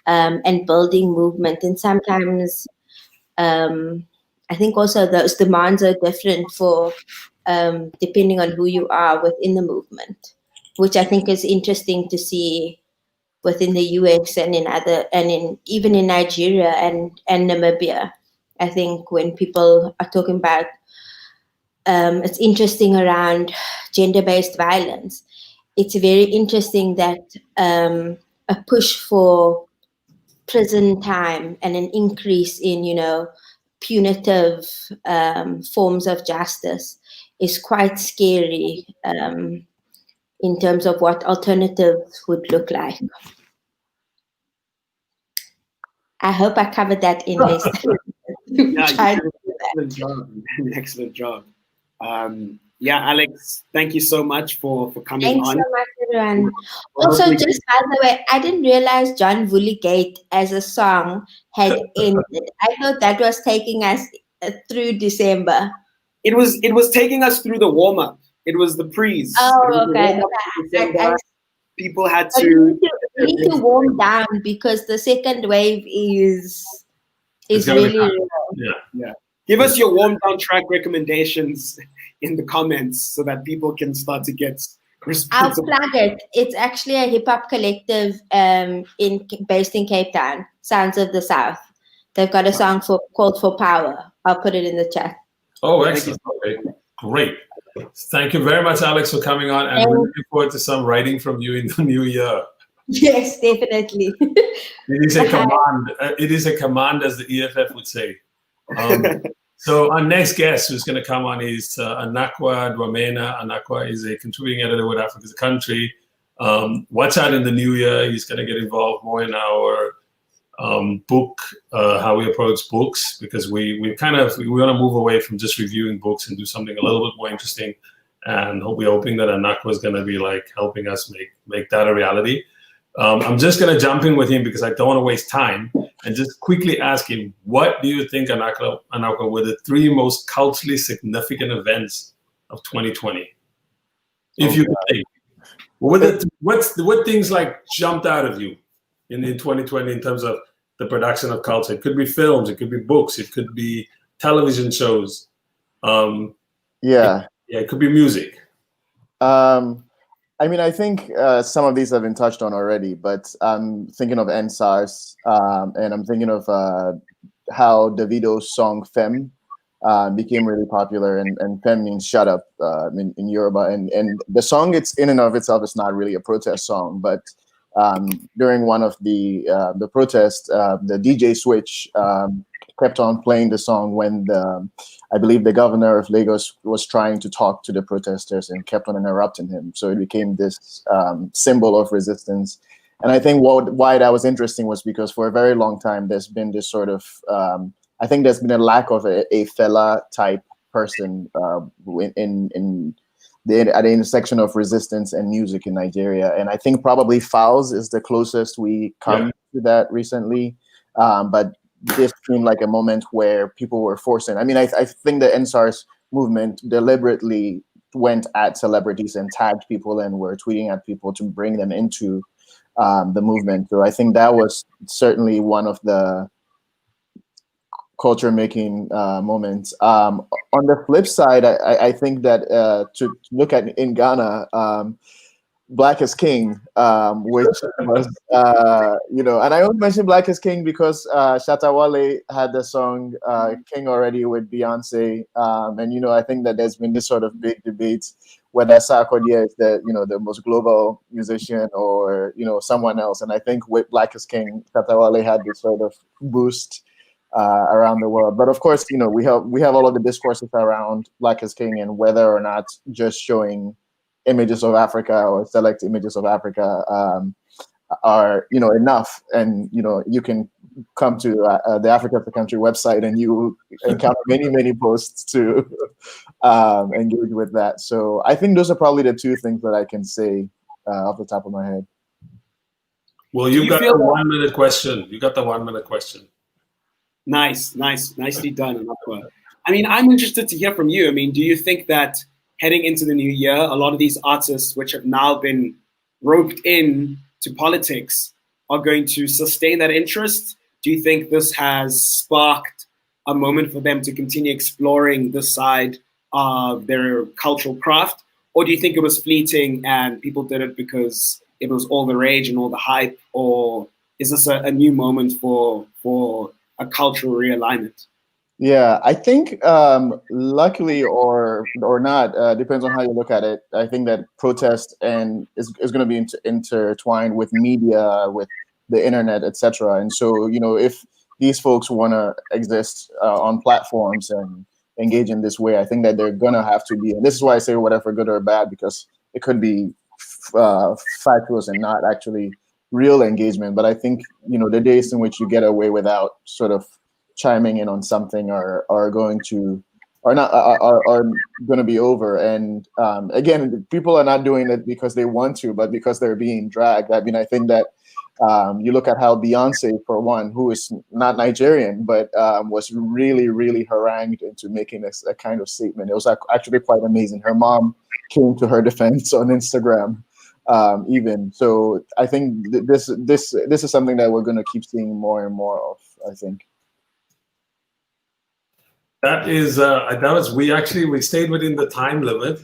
and building movement. And sometimes I think also those demands are different for depending on who you are within the movement, which I think is interesting to see within the US and even in Nigeria and Namibia. I think when people are talking about it's interesting around gender-based violence, it's very interesting that a push for prison time and an increase in, punitive forms of justice is quite scary in terms of what alternatives would look like. I hope I covered that in this. Yeah, excellent job. Excellent job. Alex, thank you so much for coming on. Thanks so much, everyone. Also, just by the way, I didn't realize John Vooligate as a song had ended. I thought that was taking us through December. It was taking us through the warm-up. It was the pre's. Oh, okay. People had to... We need to warm down because the second wave is really real. Yeah. Give us your warm down track recommendations in the comments so that people can start to get I'll plug it. It's actually a hip hop collective based in Cape Town, Sounds of the South. They've got a song called For Power. I'll put it in the chat. Oh, excellent. Okay, great. Thank you very much, Alex, for coming on, and we're looking forward to some writing from you in the new year. Yes, definitely. It is a command. It is a command, as the EFF would say. So our next guest who's going to come on is Anakwa Dwamena. Anakwa is a contributing editor with Africa's Country. Watch out in the new year. He's going to get involved more in our book, how we approach books, because we want to move away from just reviewing books and do something a little bit more interesting. And we're hoping that Anakwa is going to be like helping us make that a reality. I'm just going to jump in with him because I don't want to waste time and just quickly ask him, what do you think, Anakwa, were the 3 most culturally significant events of 2020? If you could think. What things like jumped out of you in 2020 in terms of the production of culture? It could be films, it could be books, it could be television shows. It could be music. I mean, I think some of these have been touched on already, but I'm thinking of NSARS, and I'm thinking of how Davido's song Femme became really popular, and Femme means shut up in Yoruba, and the song, it's in and of itself is not really a protest song, but during one of the protests, the DJ switch kept on playing the song when I believe the governor of Lagos was trying to talk to the protesters and kept on interrupting him. So it became this symbol of resistance. And I think why that was interesting was because for a very long time, there's been this sort of, I think there's been a lack of a Fela type person at the intersection of resistance and music in Nigeria. And I think probably Fowls is the closest we come to that recently. But this seemed like a moment where people were forcing. I mean, I think the NSARS movement deliberately went at celebrities and tagged people and were tweeting at people to bring them into the movement. So I think that was certainly one of the culture-making moments. On the flip side, I think that to look at in Ghana, Black is King, which was, and I only mention Black is King because Shatta Wale had the song King already with Beyonce. And, I think that there's been this sort of big debate whether Sarkodie is the most global musician or, someone else. And I think with Black is King, Shatta Wale had this sort of boost around the world. But of course, we have all of the discourses around Black is King and whether or not just showing images of Africa or select images of Africa are enough, and you can come to the Africa the Country website and you encounter many posts to engage with that. So I think those are probably the 2 things that I can say off the top of my head. Well, you got the 1 minute question. You got the 1 minute question. Nicely done, Anakwa. I mean, I'm interested to hear from you. I mean, do you think that heading into the new year, a lot of these artists which have now been roped in to politics are going to sustain that interest? Do you think this has sparked a moment for them to continue exploring this side of their cultural craft? Or do you think it was fleeting and people did it because it was all the rage and all the hype? Or is this a new moment for a cultural realignment? Yeah, I think luckily or not, depends on how you look at it. I think that protest and is going to be intertwined with media, with the internet, etc. And so, if these folks want to exist on platforms and engage in this way, I think that they're going to have to be. And this is why I say whatever, good or bad, because it could be fatuous and not actually real engagement. But I think, the days in which you get away without sort of chiming in on something are going to be over. And again, people are not doing it because they want to, but because they're being dragged. I mean, I think that you look at how Beyonce, for one, who is not Nigerian, but was really, really harangued into making a kind of statement. It was actually quite amazing. Her mom came to her defense on Instagram, even. So I think this is something that we're going to keep seeing more and more of, I think. We stayed within the time limit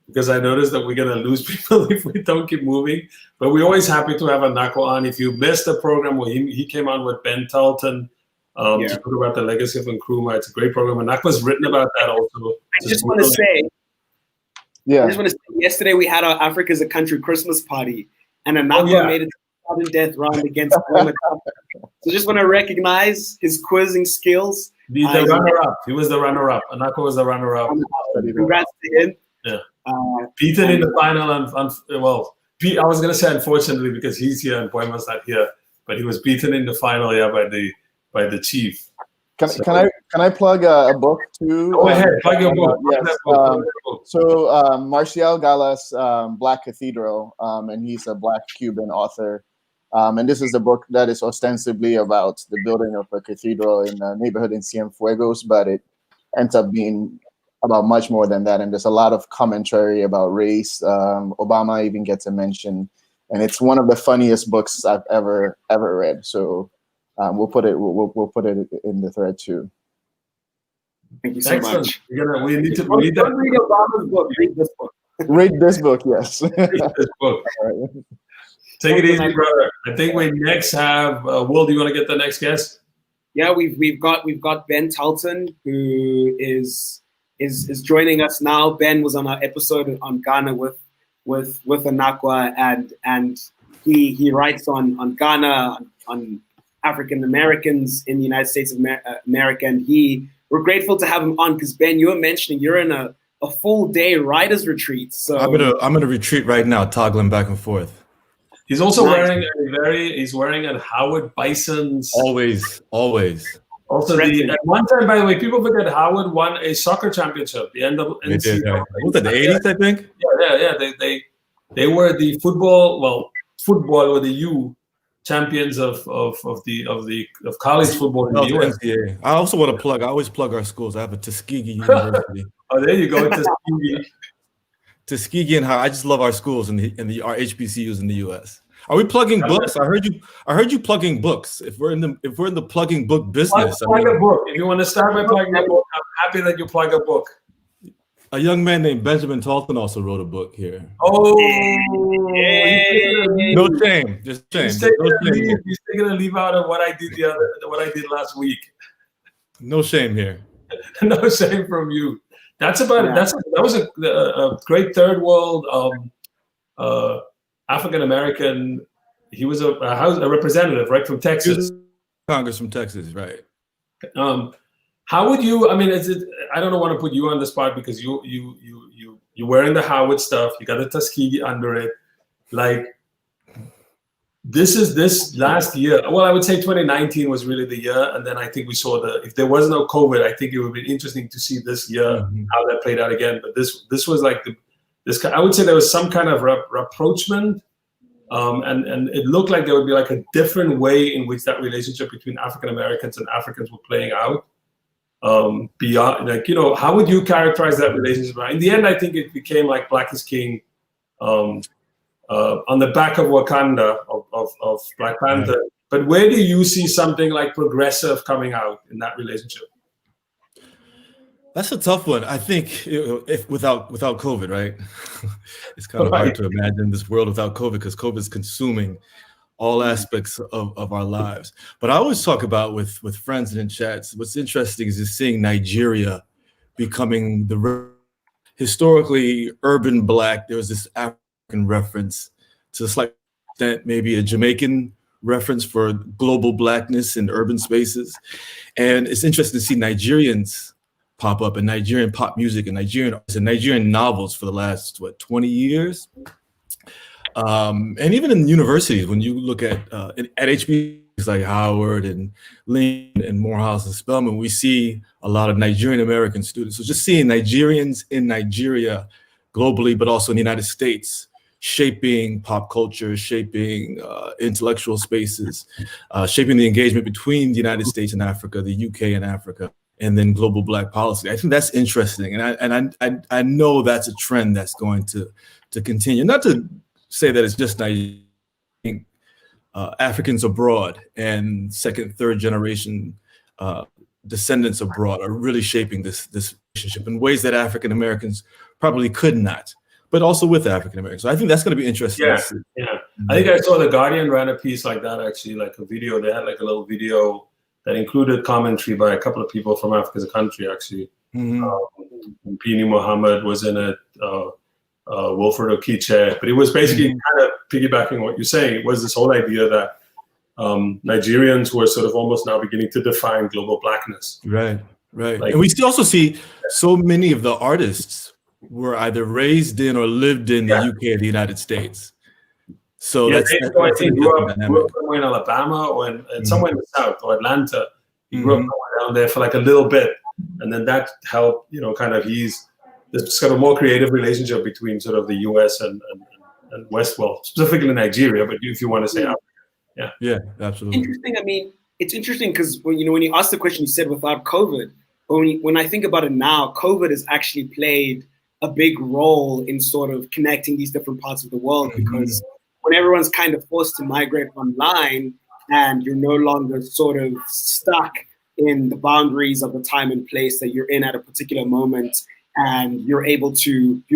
because I noticed that we're going to lose people if we don't keep moving. But we're always happy to have Anakwa on. If you missed the program where he came on with Ben Talton to talk about the legacy of Nkrumah, it's a great program. Anakwa's written about that also. I just want to say, yesterday we had our Africa's a Country Christmas party, and Anakwa made it to the sudden death round against Women. So just want to recognize his quizzing skills. The runner-up. He was the runner-up. Anakwa was the runner-up. Congrats to him. Yeah. Beaten in the final, I was going to say unfortunately because he's here and Boyman's not here, but he was beaten in the final, by the chief. Can I plug a book too? Go ahead, plug your book. Yes. Marcial Gala's Black Cathedral, and he's a Black Cuban author. And this is a book that is ostensibly about the building of a cathedral in a neighborhood in Cienfuegos, but it ends up being about much more than that. And there's a lot of commentary about race. Obama even gets a mention, and it's one of the funniest books I've ever read. So we'll put it in the thread too. Thank you so much. We need that. Read Obama's book. Read this book. Read this book. Yes. Read this book. All right. Take it easy, brother. I think we next have Will. Do you want to get the next guest? Yeah, we've got Ben Talton, who is joining us now. Ben was on our episode on Ghana with Anakwa, and he writes on Ghana, on African Americans in the United States of America, and we're grateful to have him on because Ben, you were mentioning you're in a full day writers retreat. So I'm in a retreat right now, toggling back and forth. He's also wearing a Howard Bison's. Always. Also, at one time, by the way, people forget Howard won a soccer championship. The end of NCAA. Was it the 80s? I think. Yeah. They were the football with the U champions of college football in the US. NCAA. I also want to plug. I always plug our schools. I have a Tuskegee University. Oh, there you go, Tuskegee. Tuskegee and I just love our schools and our HBCUs in the U.S. Are we plugging books? I heard you plugging books. If we're in the plugging book business, plug a book. If you want to start by plugging a book, I'm happy that you plug a book. A young man named Benjamin Talton also wrote a book here. Oh, no shame, just shame. He's taking a leave out of what I did last week. No shame here. No shame from you. That's about it. That was a great third world African American. He was a representative, right, from Texas. Congress from Texas, right? How would you? I mean, I don't want to put you on the spot because you're wearing the Howard stuff. You got the Tuskegee under it. Like this last year. Well, I would say 2019 was really the year, and then I think we saw if there was no COVID, I think it would be interesting to see this year how that played out again. But this was like this. I would say there was some kind of rapprochement, and it looked like there would be like a different way in which that relationship between African Americans and Africans were playing out. Beyond, like, how would you characterize that relationship? In the end, I think it became like Black is King. On the back of Wakanda of Black Panther. Right. But where do you see something like progressive coming out in that relationship? That's a tough one. I think if without COVID, right? It's kind of hard to imagine this world without COVID because COVID is consuming all aspects of our lives. But I always talk about with friends and in chats, what's interesting is just seeing Nigeria becoming the historically urban Black. There was this African reference to a slight extent, maybe a Jamaican reference for global Blackness in urban spaces. And it's interesting to see Nigerians pop up in Nigerian pop music and Nigerian novels for the last 20 years. And even in universities, when you look at HBCUs like Howard and Lincoln and Morehouse and Spelman, we see a lot of Nigerian American students. So just seeing Nigerians in Nigeria globally, but also in the United States, shaping pop culture, shaping intellectual spaces, shaping the engagement between the United States and Africa, the UK and Africa, and then global Black policy. I think that's interesting, and I know that's a trend that's going to continue. Not to say that it's just Nigerian. Africans abroad and second, third generation descendants abroad are really shaping this relationship in ways that African Americans probably could not, but also with African Americans. So I think that's going to be interesting. Yeah. I think I saw The Guardian ran a piece like that, actually, like a video. They had like a little video that included commentary by a couple of people from Africa as a country, actually. Pini Muhammad was in it, Wilfred Okiche, but it was basically kind of piggybacking what you're saying. It was this whole idea that Nigerians were sort of almost now beginning to define global Blackness. Right. Like, and we still also see so many of the artists were either raised in or lived in the UK or the United States. So I that's think grew up somewhere in Alabama or in somewhere in the South or Atlanta. He grew up down there for like a little bit, and then that helped, kind of ease this kind of more creative relationship between sort of the US and West, well, specifically Nigeria, but if you want to say Africa. Yeah, absolutely. Interesting. I mean, it's interesting because when you asked the question, you said without COVID, but when I think about it now, COVID has actually played a big role in sort of connecting these different parts of the world, because when everyone's kind of forced to migrate online and you're no longer sort of stuck in the boundaries of the time and place that you're in at a particular moment, and you're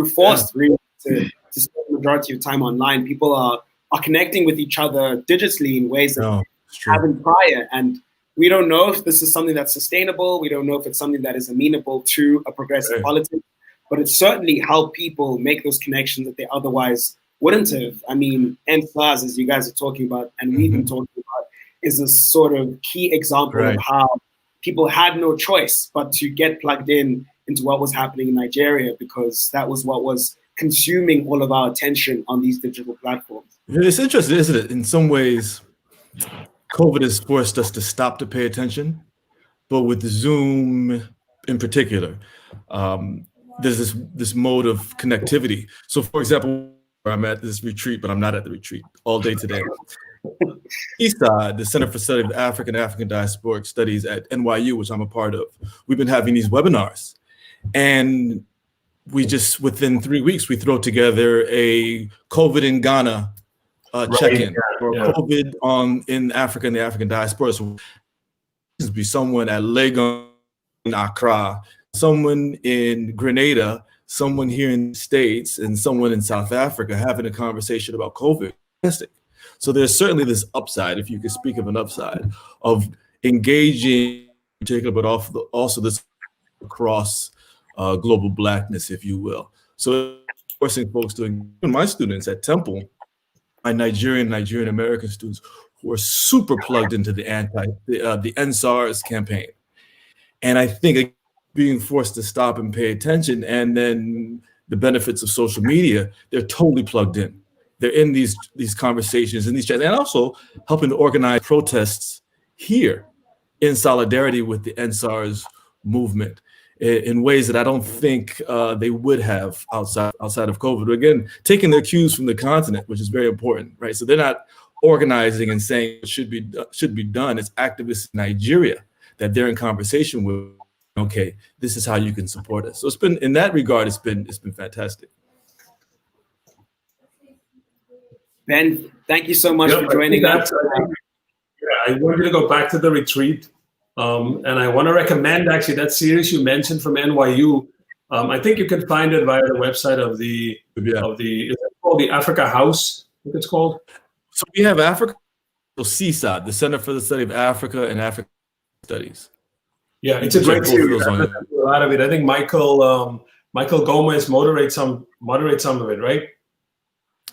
forced really to spend the majority of time online. People are connecting with each other digitally in ways that haven't prior. And we don't know if this is something that's sustainable. We don't know if it's something that is amenable to a progressive politics, but it certainly helped people make those connections that they otherwise wouldn't have. I mean, NSAS, as you guys are talking about, and we've been talking about, is a sort of key example of how people had no choice but to get plugged into what was happening in Nigeria, because that was what was consuming all of our attention on these digital platforms. It's interesting, isn't it? In some ways, COVID has forced us to stop to pay attention, but with Zoom in particular, there's this mode of connectivity. So, for example, I'm at this retreat, but I'm not at the retreat all day today. Eastside, the Center for Study of African Diasporic Studies at NYU, which I'm a part of, we've been having these webinars. And we just, within 3 weeks, we throw together a COVID in Ghana check-in, or COVID in Africa and the African diaspora. So this would be someone at Lagos, in Accra, someone in Grenada, someone here in the States, and someone in South Africa having a conversation about COVID. So there's certainly this upside, if you could speak of an upside, of engaging in particular, but also this across global Blackness, if you will. So forcing folks to, even my students at Temple, my Nigerian American students, who are super plugged into the NSARS campaign. And I think being forced to stop and pay attention, and then the benefits of social media, they're totally plugged in. They're in these conversations, in these chats, and also helping to organize protests here in solidarity with the NSARS movement in ways that I don't think they would have outside of COVID. But again, taking their cues from the continent, which is very important, right? So they're not organizing and saying it should be done. It's activists in Nigeria that they're in conversation with. Okay, this is how you can support us. So it's been, in that regard, it's been fantastic. Ben, thank you so much for joining us. I wanted to go back to the retreat And I want to recommend actually that series you mentioned from NYU. I think you can find it via the website of the is it called the Africa House? I think it's called. So we have Africa, CSAT, the Center for the Study of Africa and African Studies. Yeah, it's a great series. A lot of it. I think Michael Gomez moderates some of it, right?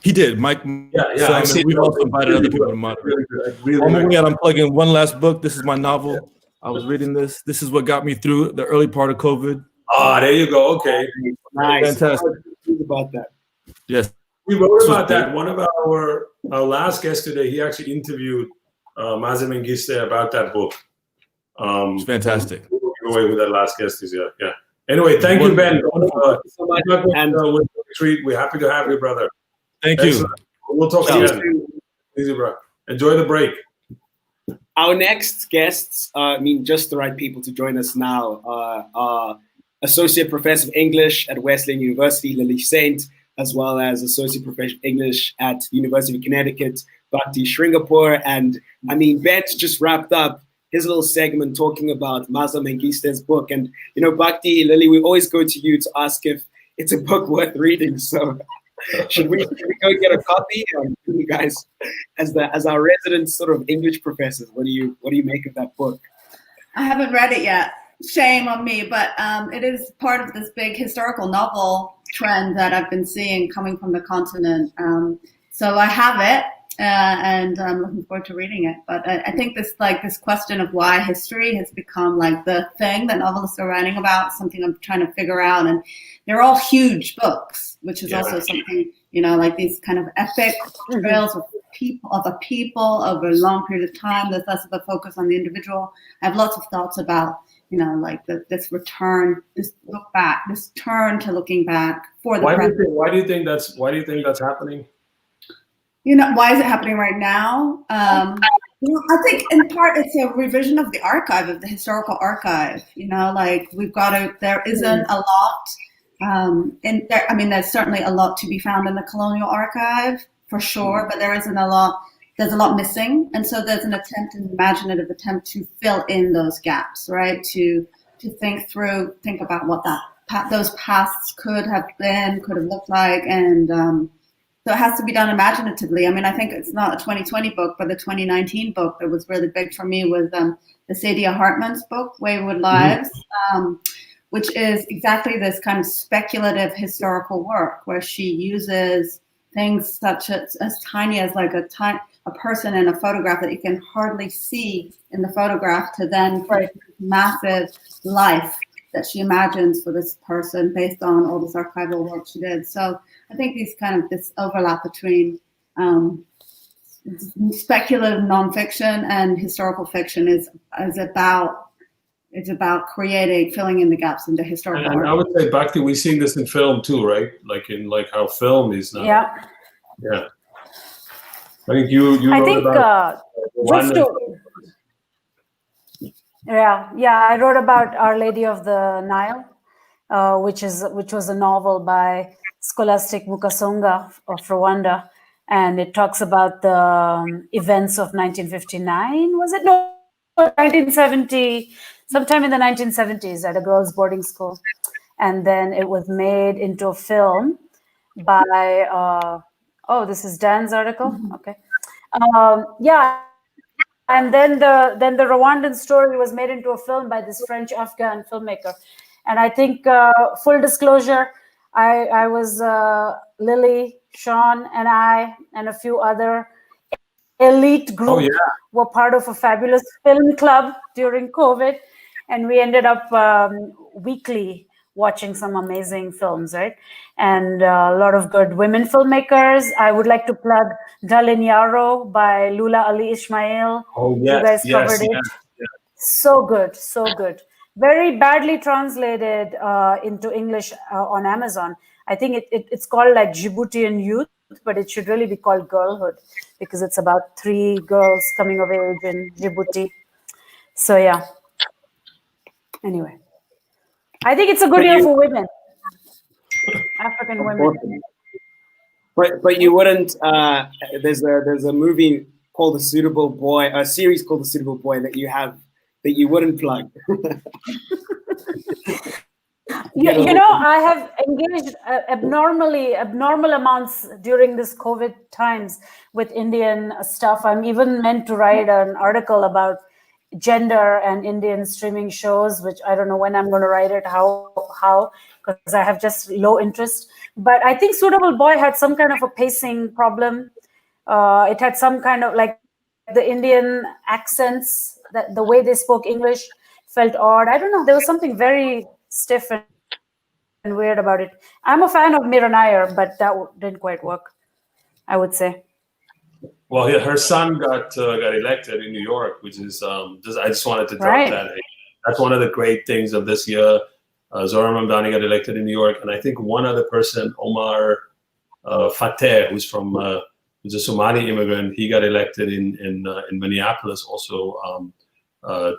He did, Mike. Yeah. We've also invited other people to moderate. I'm plugging one last book. This is my novel. I was reading this. This is what got me through the early part of COVID. Ah, there you go. Okay, nice. Fantastic. About that. Yes, we wrote about that. One of our last guests today, he actually interviewed Mazzy Mengiste about that book. It's fantastic. Away with that last guest is yeah. Anyway, thank you, Ben. So much. And we're happy to have you, brother. Thank you. We'll talk again. Easy, bro. Enjoy the break. Our next guests, just the right people to join us now, are Associate Professor of English at Wesleyan University, Lily Saint, as well as Associate Professor of English at University of Connecticut, Bhakti Shringarpure. And Ben's just wrapped up his little segment talking about Mazzy Mengiste's book. And, Bhakti, Lily, we always go to you to ask if it's a book worth reading. So should we go get a copy? You guys, as our resident sort of English professors, what do you make of that book? I haven't read it yet. Shame on me, but it is part of this big historical novel trend that I've been seeing coming from the continent. So I have it, and I'm looking forward to reading it. But I think this question of why history has become like the thing that novelists are writing about, something I'm trying to figure out. And they're all huge books, which is also something, like these kind of epic trails of a people over a long period of time. There's less of a focus on the individual. I have lots of thoughts about, this return, this look back, this turn to looking back for the present. Why do you think that's happening? Why is it happening right now? I think in part it's a revision of the archive, of the historical archive. There isn't a lot there's certainly a lot to be found in the colonial archive for sure, but there isn't a lot. There's a lot missing, and so there's an imaginative attempt to fill in those gaps, right? To think about what those pasts could have looked like, and so it has to be done imaginatively. I think it's not a 2020 book, but the 2019 book that was really big for me was the Saidiya Hartman's book, Wayward Lives, which is exactly this kind of speculative historical work where she uses things such as tiny as like a person in a photograph that you can hardly see in the photograph to then create massive life that she imagines for this person based on all this archival work she did. So I think this overlap between speculative nonfiction and historical fiction is about filling in the gaps in the historical. And I would say, Bhakti, we're seeing this in film too, right? Like how film is now. Yeah. I think you wrote about I wrote about Our Lady of the Nile, which was a novel by Scholastic Mukasonga of Rwanda, and it talks about the events of 1959. Was it? No, 1970, sometime in the 1970s at a girls' boarding school, and then it was made into a film by. This is Dan's article. Okay. And then the Rwandan story was made into a film by this French-Afghan filmmaker. And I think, full disclosure, I was Lily, Sean, and I, and a few other elite group were part of a fabulous film club during COVID. And we ended up weekly watching some amazing films, right? And a lot of good women filmmakers. I would like to plug Dalin Yaro by Lula Ali Ismail. Oh, yes. You guys covered it. Yes. So good, so good. Very badly translated into English on Amazon. I think it's called like Djiboutian Youth, but it should really be called Girlhood because it's about 3 girls coming of age in Djibouti. So yeah. Anyway. I think it's a good year for women, African women. But you wouldn't. There's a movie called The Suitable Boy, a series called The Suitable Boy that you have that you wouldn't plug? I have engaged abnormal amounts during this COVID times with Indian stuff. I'm even meant to write an article about gender and Indian streaming shows, which I don't know when I'm going to write it, how, because I have just low interest. But I think Suitable Boy had some kind of a pacing problem. It had some kind of like the Indian accents, that the way they spoke English felt odd. I don't know. There was something very stiff and weird about it. I'm a fan of Meera Nair, but that didn't quite work, I would say. Well, yeah, her son got elected in New York, which is I just wanted to drop that. That's one of the great things of this year. Zohra Mamdani got elected in New York, and I think one other person, Omar Fateh, who's a Somali immigrant, he got elected in Minneapolis also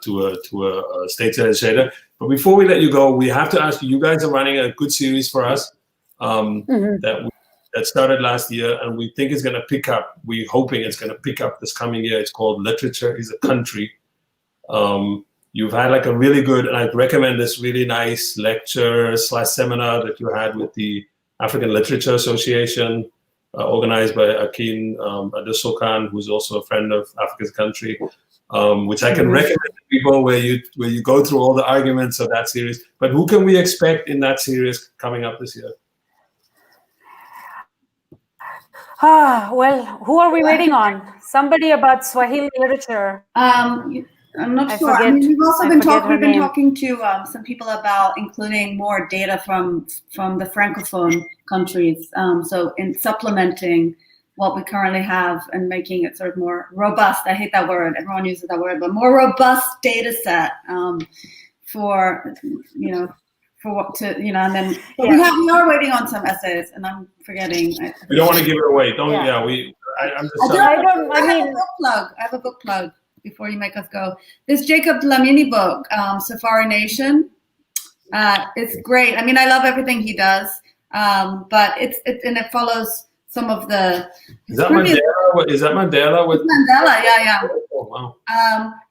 to a state legislator. But before we let you go, we have to ask you. You guys are running a good series for us that started last year, and we think it's going to pick up. We're hoping it's going to pick up this coming year. It's called Literature is a Country. You've had like a really good, and I'd recommend this really nice lecture/seminar that you had with the African Literature Association, organized by Akin Adesokan, who's also a friend of Africa's Country, which I can recommend to people where you go through all the arguments of that series. But who can we expect in that series coming up this year? Well, who are we waiting on? Somebody about Swahili literature. I'm not sure. I mean, we've also been talking to some people about including more data from the Francophone countries. So in supplementing what we currently have and making it sort of more robust. I hate that word. Everyone uses that word, but more robust data set for what to, and then we are waiting on some essays, and I'm forgetting. We don't want to give it away. Don't. Yeah. I'm just. I have a book plug before you make us go. This Jacob Dlamini book, Safari Nation. It's great. I mean, I love everything he does, but it follows some of the. Is that Mandela? Is that Mandela? It's Mandela, yeah. Oh wow.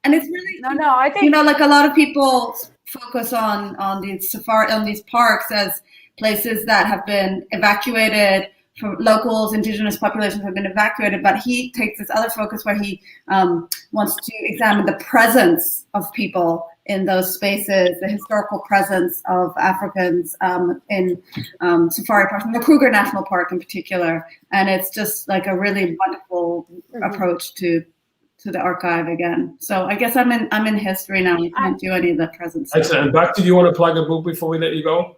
And it's really no. I think like a lot of people focus on these parks as places that have been evacuated, from locals, indigenous populations have been evacuated, but he takes this other focus where he wants to examine the presence of people in those spaces, the historical presence of Africans in safari parks, the Kruger National Park in particular. And it's just like a really wonderful approach to the archive again. So I guess I'm in history now. I can't do any of the present stuff. Excellent. And Bhakti, do you want to plug a book before we let you go?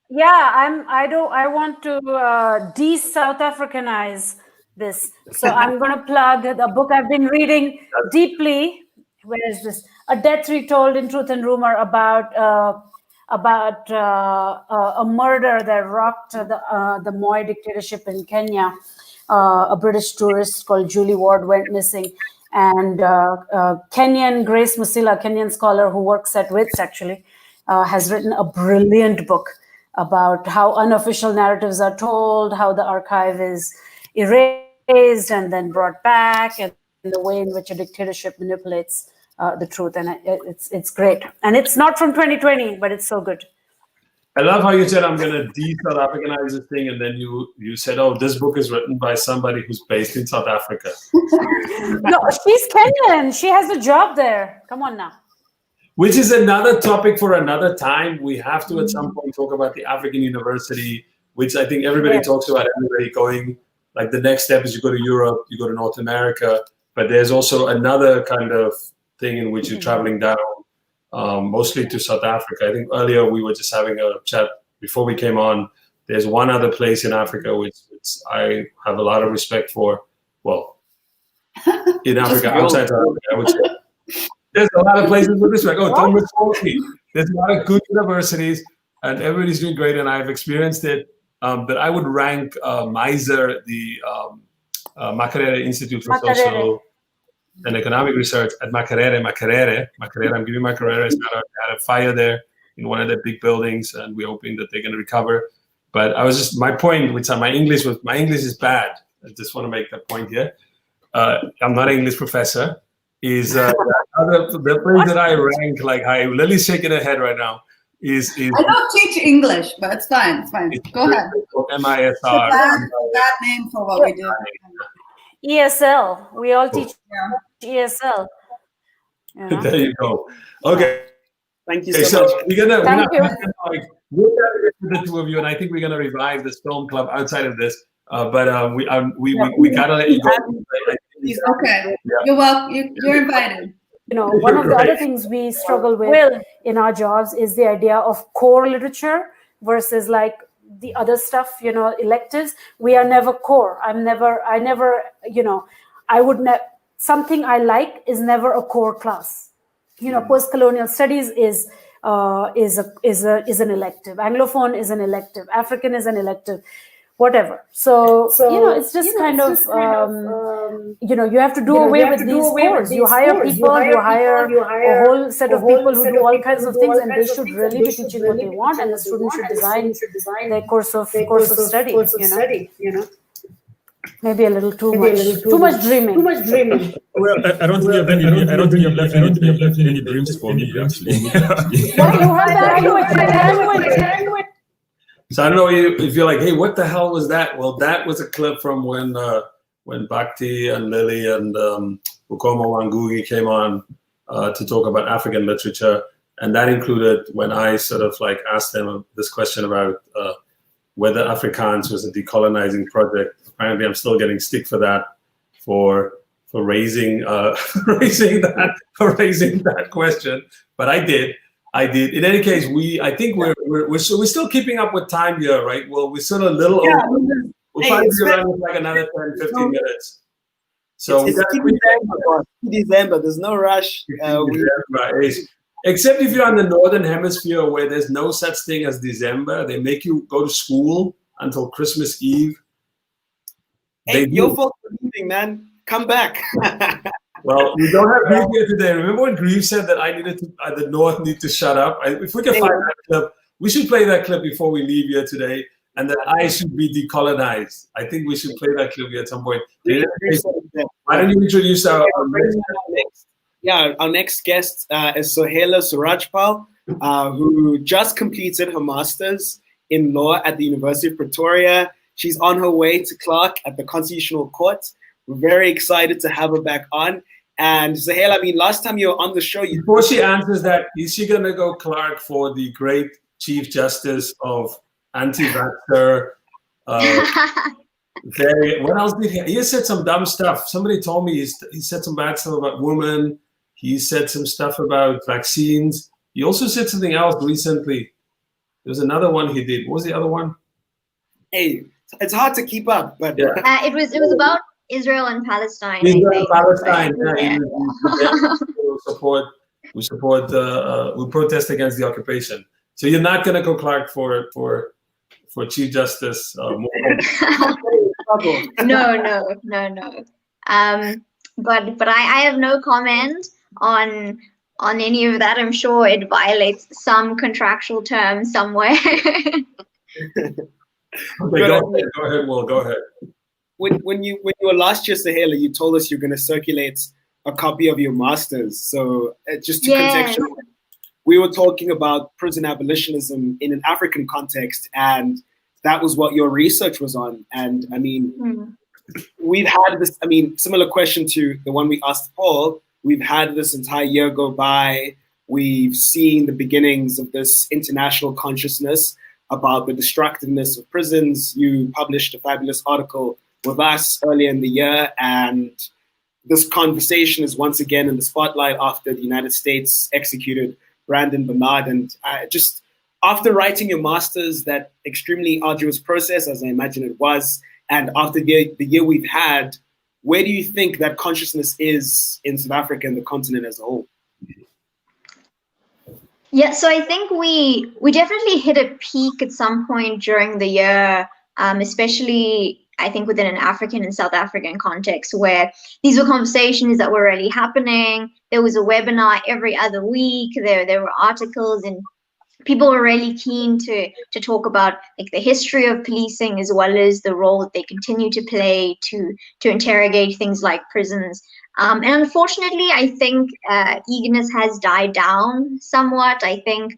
Yeah, I want to de-South Africanize this. So I'm going to plug the book I've been reading deeply. Where is this? A Death Retold in Truth and Rumor about a murder that rocked the Moi dictatorship in Kenya. A British tourist called Julie Ward went missing, and Kenyan Grace Musila, Kenyan scholar who works at WITS actually, has written a brilliant book about how unofficial narratives are told, how the archive is erased and then brought back, and the way in which a dictatorship manipulates the truth. And it's great. And it's not from 2020, but it's so good. I love how you said, I'm going to de-South Africanize this thing, and then you said, oh, this book is written by somebody who's based in South Africa. No, she's Kenyan. She has a job there. Come on now. Which is another topic for another time. We have to at some point talk about the African University, which I think everybody talks about, everybody going, like the next step is you go to Europe, you go to North America, but there's also another kind of thing in which you're traveling down, mostly to South Africa. I think earlier we were just having a chat before we came on. There's one other place in Africa which I have a lot of respect for. Well, in Africa, outside South Africa, I would say. There's a lot of places with respect. Oh, don't misquote me. There's a lot of good universities, and everybody's doing great, and I've experienced it. But I would rank MISER, the Makerere Institute for Social and Economic Research at Makerere. I'm giving Makerere a shout out. They had a fire there in one of their big buildings, and we're hoping that they're going to recover. But my point, which my English is bad. I just want to make that point here. I'm not an English professor. Is the place that I rank like high. Lily's shaking her head right now. Is I don't teach English, but it's fine. It's fine. Go ahead. MISR. Bad name for what we do. ESL. We all teach ESL. Yeah. There you go. Okay. Thank you so much. We're gonna Thank you. we're gonna get to the two of you, and I think we're gonna revive this film club outside of this. But we gotta let you go. Okay. You're welcome. You're invited. You know, one of the other things we struggle with in our jobs is the idea of core literature versus like the other stuff, you know, electives. We are never core. I never, you know, I would never, something I like is never a core class. You know, post-colonial studies is an elective. Anglophone is an elective. African is an elective. Whatever. So you know, it's just kind of you know, you have to do away with these cores. You hire people, you hire a whole set of people who do all kinds of things, and they should really be teaching what they want, and the students should design their course of study. You know, maybe a little too much dreaming. Well, I don't think you have left any dreams for me, actually. You have that. So I don't know if you're like, hey, what the hell was that? Well, that was a clip from when Bhakti and Lily and Bukomo Wangugi came on to talk about African literature, and that included when I sort of like asked them this question about whether Afrikaans was a decolonizing project. Apparently, I'm still getting stick for that for raising that question, but I did. In any case, I think we're still keeping up with time here, right? Well, we're sort of a little over. We'll probably be around with like another 10, 15 minutes. So it's December. There's no rush. Except if you're on the northern hemisphere where there's no such thing as December, they make you go to school until Christmas Eve. Hey, your fault for leaving, man. Come back. Well, we don't have Grieve here today. Remember when Grieve said that the North need to shut up? If we can find that clip, we should play that clip before we leave here today, and that I should be decolonized. I think we should play that clip here at some point. Why don't you introduce our next? Yeah, our next guest is Sohela Surajpal, who just completed her master's in law at the University of Pretoria. She's on her way to Clarke at the Constitutional Court. We're very excited to have her back on. And Sohela, I mean, last time you were on the show, before she answers that, is she gonna go Clarke for the great Chief Justice of anti-vaxxer? What else did he said some dumb stuff. Somebody told me he said some bad stuff about women. He said some stuff about vaccines. He also said something else recently. There was another one he did. What was the other one? Hey, it's hard to keep up, but it was about Israel and Palestine. Israel and Palestine. We protest against the occupation. So you're not going to go Clarke for Chief Justice? No. But I have no comment on any of that. I'm sure it violates some contractual term somewhere. Okay, go ahead, Will. Go ahead. When you were last year, Sohela, you told us you're going to circulate a copy of your master's. So just to contextualize, we were talking about prison abolitionism in an African context, and that was what your research was on. And I mean, we've had this, I mean, similar question to the one we asked Paul. We've had this entire year go by. We've seen the beginnings of this international consciousness about the destructiveness of prisons. You published a fabulous article with us earlier in the year, and this conversation is once again in the spotlight after the United States executed Brandon Bernard. And just after writing your master's, that extremely arduous process, as I imagine it was, and after the year we've had, where do you think that consciousness is in South Africa and the continent as a whole? Yeah, so I think we definitely hit a peak at some point during the year, especially I think within an African and South African context, where these were conversations that were really happening. There was a webinar every other week. There were articles in people were really keen to talk about like the history of policing, as well as the role that they continue to play to interrogate things like prisons. And unfortunately, I think eagerness has died down somewhat. I think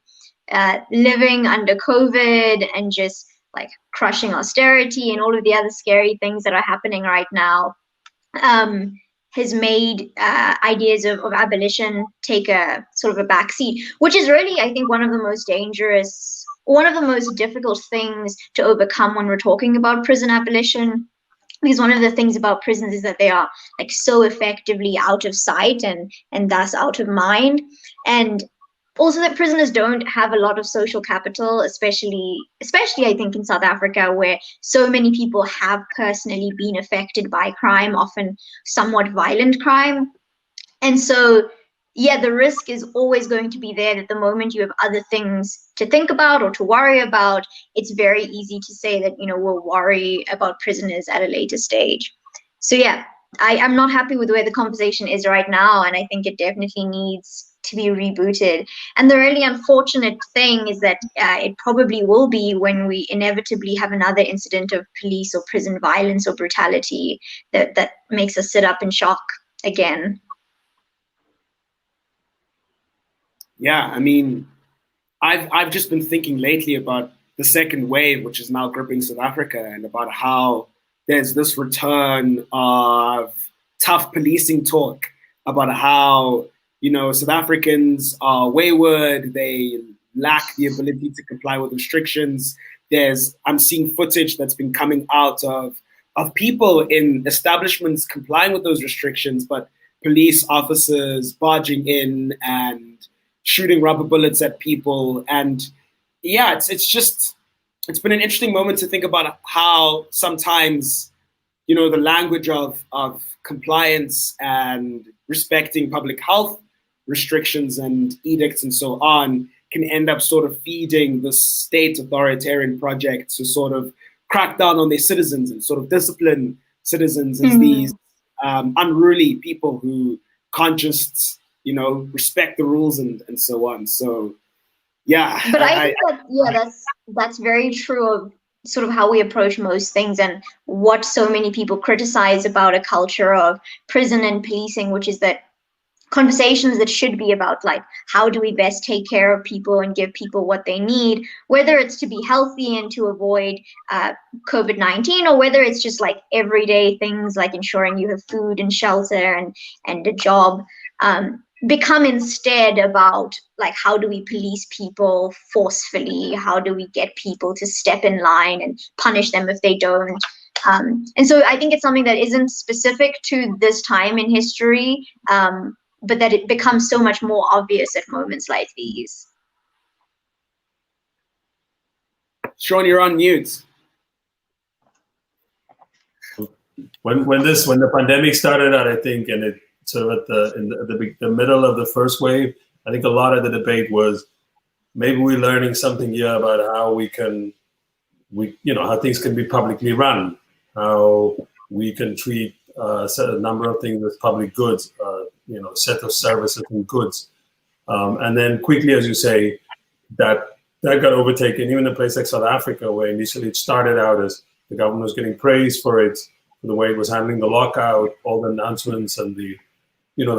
living under COVID and just like crushing austerity and all of the other scary things that are happening right now has made ideas of abolition take a sort of a backseat, which is really, I think, one of the most dangerous, one of the most difficult things to overcome when we're talking about prison abolition. Because one of the things about prisons is that they are like so effectively out of sight and thus out of mind. And also that prisoners don't have a lot of social capital, especially I think in South Africa, where so many people have personally been affected by crime, often somewhat violent crime. And so, yeah, the risk is always going to be there that the moment you have other things to think about or to worry about, it's very easy to say that, you know, we'll worry about prisoners at a later stage. So yeah, I'm not happy with where the conversation is right now, and I think it definitely needs to be rebooted. And the really unfortunate thing is that it probably will be when we inevitably have another incident of police or prison violence or brutality that makes us sit up in shock again. Yeah, I mean, I've just been thinking lately about the second wave, which is now gripping South Africa, and about how there's this return of tough policing talk about how, you know, South Africans are wayward, they lack the ability to comply with restrictions. I'm seeing footage that's been coming out of people in establishments complying with those restrictions, but police officers barging in and shooting rubber bullets at people. And yeah, it's been an interesting moment to think about how sometimes, you know, the language of compliance and respecting public health restrictions and edicts and so on can end up sort of feeding the state authoritarian project to sort of crack down on their citizens and sort of discipline citizens as these unruly people who can't just, you know, respect the rules and so on. So yeah. But I think that's very true of sort of how we approach most things, and what so many people criticize about a culture of prison and policing, which is that conversations that should be about like, how do we best take care of people and give people what they need, whether it's to be healthy and to avoid COVID-19, or whether it's just like everyday things like ensuring you have food and shelter and a job, become instead about like, how do we police people forcefully? How do we get people to step in line and punish them if they don't? And so I think it's something that isn't specific to this time in history, but that it becomes so much more obvious at moments like these. Sean, you're on mute. When the pandemic started out, I think, and it sort of at the middle of the first wave, I think a lot of the debate was maybe we're learning something here about how how things can be publicly run, how we can treat a number of things as public goods, set of services and goods. And then quickly, as you say, that got overtaken, even in a place like South Africa, where initially it started out as the government was getting praised for the way it was handling the lockout, all the announcements and the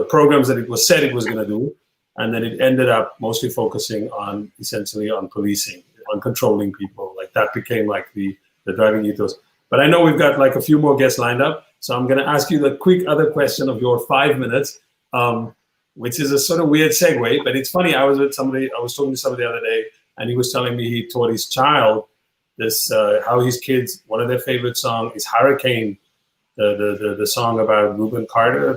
programs that it was said it was going to do. And then it ended up mostly focusing on essentially on policing, on controlling people. Like that became like the driving ethos. But I know we've got like a few more guests lined up. So I'm going to ask you the quick other question of your 5 minutes, which is a sort of weird segue, but it's funny. I was talking to somebody the other day, and he was telling me he taught his child this, how his kids, one of their favorite songs is Hurricane, the song about Reuben Carter,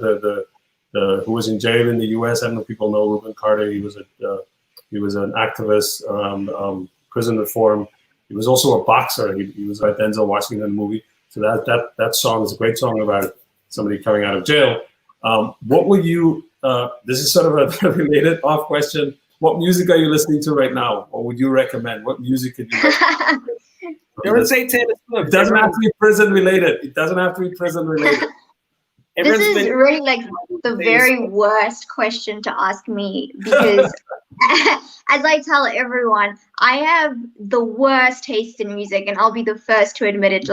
who was in jail in the U.S. I don't know if people know Reuben Carter. He was an activist around prison reform. He was also a boxer. He was like Denzel Washington movie. So that song is a great song about somebody coming out of jail. What would you? This is sort of a related off question. What music are you listening to right now? What would you recommend? What music could you recommend? Don't say Taylor Swift. It doesn't have to be prison related. This is really like the very worst question to ask me, because as I tell everyone, I have the worst taste in music, and I'll be the first to admit it.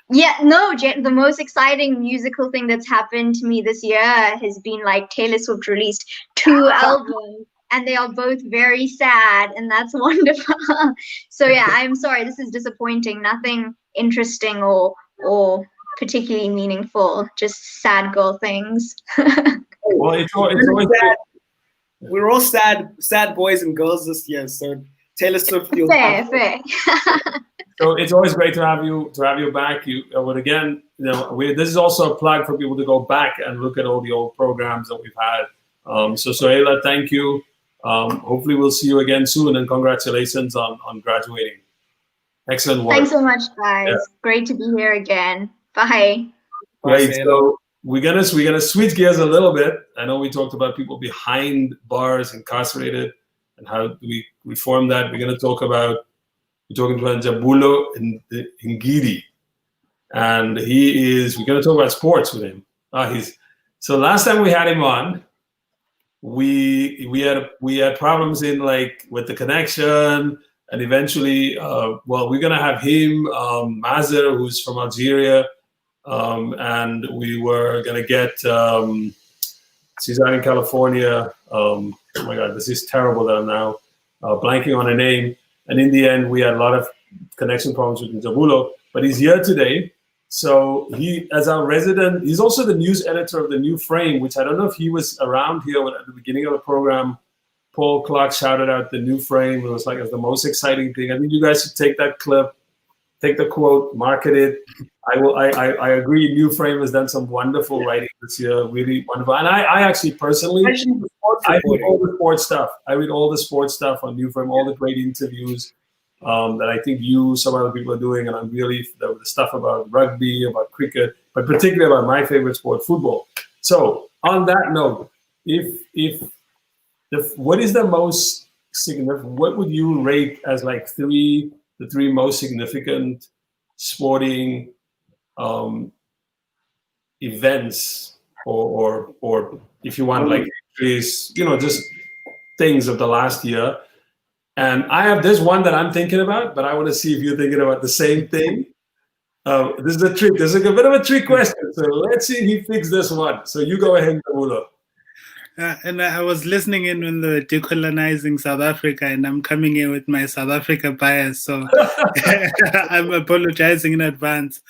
The most exciting musical thing that's happened to me this year has been like Taylor Swift released 2 albums, and they are both very sad, and that's wonderful. So yeah, I'm sorry, this is disappointing. Nothing interesting or particularly meaningful, just sad girl things. Well, it's always sad. We're all sad boys and girls this year, so Taylor Swift feels fair. So it's always great to have you back. But again, this is also a plug for people to go back and look at all the old programs that we've had. So Sohela, thank you. Hopefully we'll see you again soon, and congratulations on graduating. Excellent work. Thanks so much, guys. Yeah. Great to be here again. Bye. Great. So we're gonna switch gears a little bit. I know we talked about people behind bars, incarcerated, and how we reform that. We're talking about Njabulo Ngidi, and we're going to talk about sports with him. So last time we had him on, we had problems with the connection, and eventually, we're going to have him, Mazer, who's from Algeria, and we were going to get, she's out in California. Oh my God, this is terrible that I'm now blanking on her name. And in the end, we had a lot of connection problems with Njabulo, but he's here today. So he, as our resident, he's also the news editor of the New Frame, which I don't know if he was around here at the beginning of the program. Paul Clarke shouted out the New Frame. It was like, it's the most exciting thing. I think you guys should take that clip, take the quote, market it. I agree. New Frame has done some wonderful writing this year, really wonderful. And I actually personally, I read all the sports stuff. I read all the sports stuff on New Frame, all the great interviews that I think some other people are doing. And I'm really, the stuff about rugby, about cricket, but particularly about my favorite sport, football. So on that note, what is the most significant, what would you rate as like the three most significant sporting events or if you want like histories, just things of the last year? And there's one that I'm thinking about, but I want to see if you're thinking about the same thing. This is a trick. This is a bit of a trick question. So let's see if he picks this one. So you go ahead, Njabulo. And I was listening in when they were decolonizing South Africa, and I'm coming in with my South Africa bias, so I'm apologizing in advance.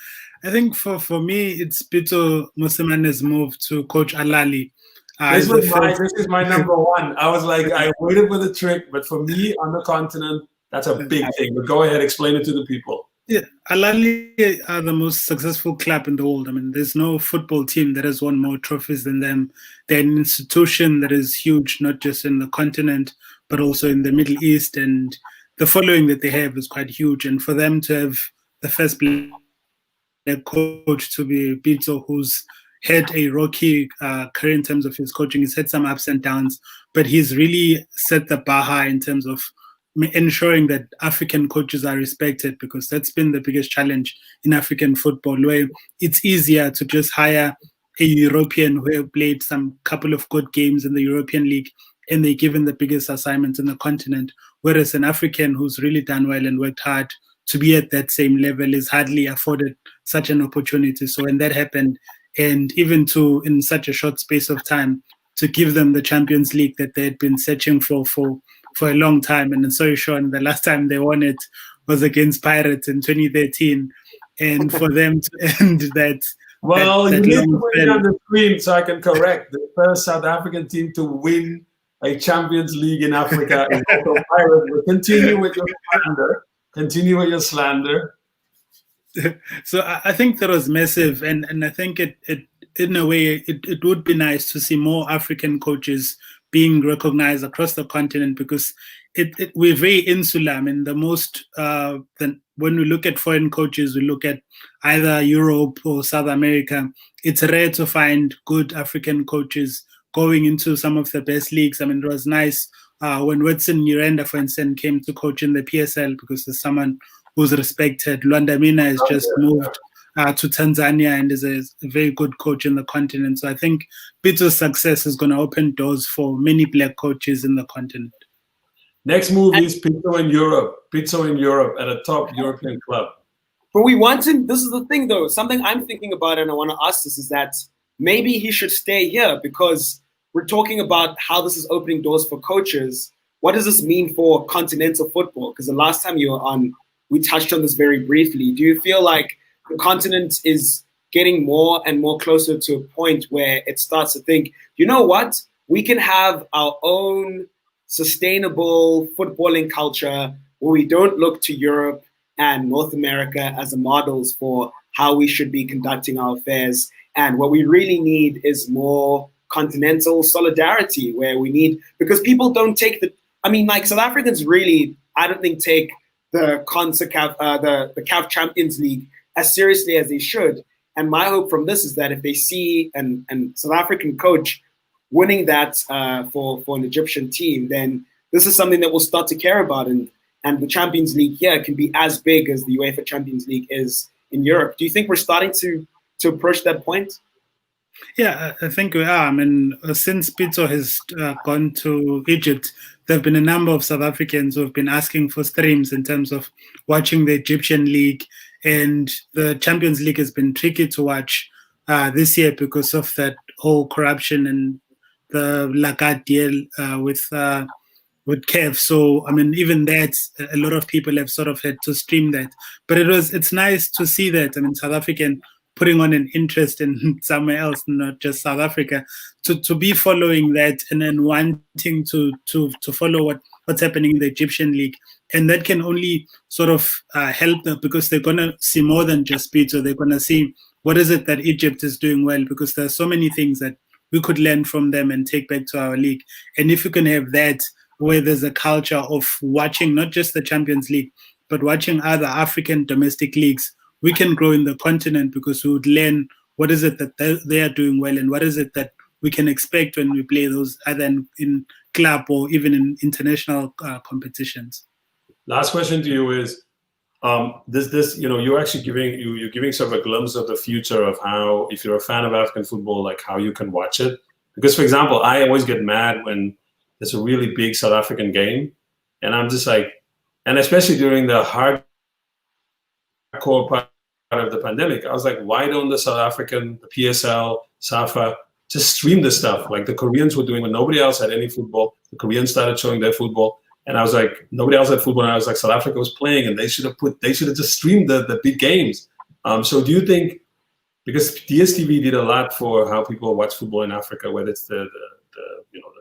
I think for me, it's Pitso Mosimane's move to coach Alali. This is my number one. I was like, I waited for the trick, but for me on the continent, that's a big thing. But go ahead, explain it to the people. Yeah, Alali are the most successful club in the world. I mean, there's no football team that has won more trophies than them. They're an institution that is huge, not just in the continent, but also in the Middle East. And the following that they have is quite huge. And for them to have the first black coach to be Pitso, who's had a rocky career in terms of his coaching. He's had some ups and downs, but he's really set the bar high in terms of ensuring that African coaches are respected, because that's been the biggest challenge in African football, where it's easier to just hire a European who have played some couple of good games in the European League and they're given the biggest assignments in the continent, whereas an African who's really done well and worked hard to be at that same level is hardly afforded such an opportunity. So when that happened, and even in such a short space of time, to give them the Champions League that they had been searching for a long time. And sorry, Sean, the last time they won it was against Pirates in 2013. And for them to end that. Well, you need to put it on the screen so I can correct. The first South African team to win a Champions League in Africa is also Pirates. But continue with your slander. So I think that was massive. And I think it in a way, it would be nice to see more African coaches being recognized across the continent, because we're very insular. I mean, when we look at foreign coaches, we look at either Europe or South America. It's rare to find good African coaches going into some of the best leagues. I mean, it was nice when Watson Nyirenda, for instance, came to coach in the PSL, because there's someone who's respected. Dwamena has just moved to Tanzania and is a very good coach in the continent. So I think Pitso's success is going to open doors for many black coaches in the continent. Next move is Pitso in Europe. Pitso in Europe at a top European club. But we want him. This is the thing, though. Something I'm thinking about, and I want to ask this, is that maybe he should stay here, because we're talking about how this is opening doors for coaches. What does this mean for continental football? Because the last time you were on, we touched on this very briefly. Do you feel like the continent is getting more and more closer to a point where it starts to think, you know what? We can have our own sustainable footballing culture where we don't look to Europe and North America as the models for how we should be conducting our affairs. And what we really need is more continental solidarity, where we need, because people don't take South Africans really, I don't think, take the the CAF Champions League as seriously as they should. And my hope from this is that if they see an South African coach winning that for an Egyptian team, then this is something that we'll start to care about. And the Champions League here can be as big as the UEFA Champions League is in Europe. Do you think we're starting to approach that point? Yeah, I think we are. I mean, since Pitso has gone to Egypt, there have been a number of South Africans who have been asking for streams in terms of watching the Egyptian league. And the Champions League has been tricky to watch this year because of that whole corruption and the Lagat deal with CAF. So, I mean, even that, a lot of people have sort of had to stream that. But it's nice to see that. I mean, South African putting on an interest in somewhere else, not just South Africa, to be following that and then wanting to follow what's happening in the Egyptian league. And that can only sort of help them, because they're going to see more than just Pitso. They're going to see what is it that Egypt is doing well, because there are so many things that we could learn from them and take back to our league. And if you can have that, where there's a culture of watching not just the Champions League, but watching other African domestic leagues, we can grow in the continent, because we would learn what is it that they are doing well and what is it that we can expect when we play those either in club or even in international competitions. Last question to you is, you're actually giving sort of a glimpse of the future of how, if you're a fan of African football, like how you can watch it. Because, for example, I always get mad when there's a really big South African game, and I'm just like, and especially during the hardcore part of the pandemic, I was like, why don't the South African, the PSL, SAFA, just stream this stuff like the Koreans were doing when nobody else had any football? The Koreans started showing their football, and I was like, nobody else had football, and I was like, South Africa was playing, and they should have just streamed the big games. So do you think, because DSTV did a lot for how people watch football in Africa, whether it's the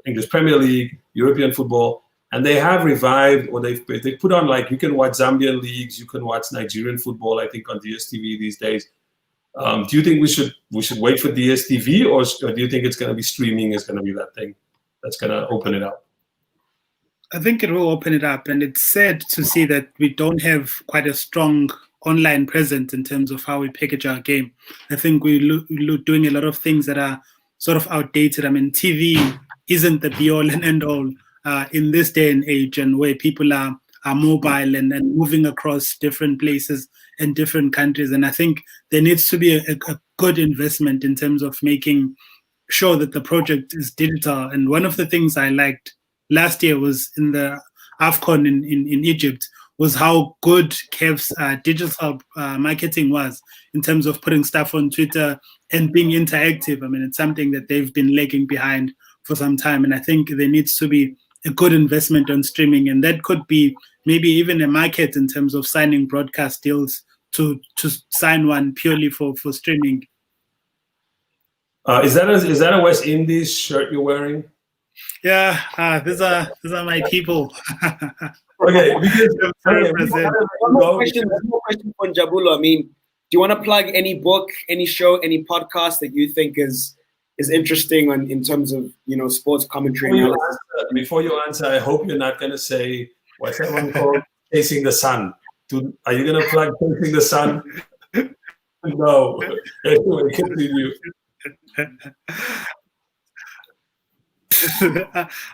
English Premier League, European football, and they have revived, or they put on, like, you can watch Zambian leagues, you can watch Nigerian football, I think, on DSTV these days. Do you think we should wait for DSTV, or do you think it's going to be streaming is going to be that thing that's going to open it up? I think it will open it up, and it's sad to see that we don't have quite a strong online presence in terms of how we package our game. I think we're doing a lot of things that are sort of outdated. I mean, TV isn't the be-all and end-all in this day and age, and where people are mobile and moving across different places and different countries. And I think there needs to be a good investment in terms of making sure that the project is digital. And one of the things I liked last year was in the AFCON in Egypt, was how good CAF's digital marketing was in terms of putting stuff on Twitter and being interactive. I mean, it's something that they've been lagging behind for some time. And I think there needs to be a good investment on streaming. And that could be maybe even a market in terms of signing broadcast deals to sign one purely for streaming. Is that a West Indies shirt you're wearing? Yeah, these are my people. Okay, one more question for Njabulo. I mean, do you want to plug any book, any show, any podcast that you think is interesting in terms of sports commentary? Before you answer, I hope you're not going to say what's that one called, Chasing the Sun. Are you going to plug Chasing the Sun? No. Anyway, continue.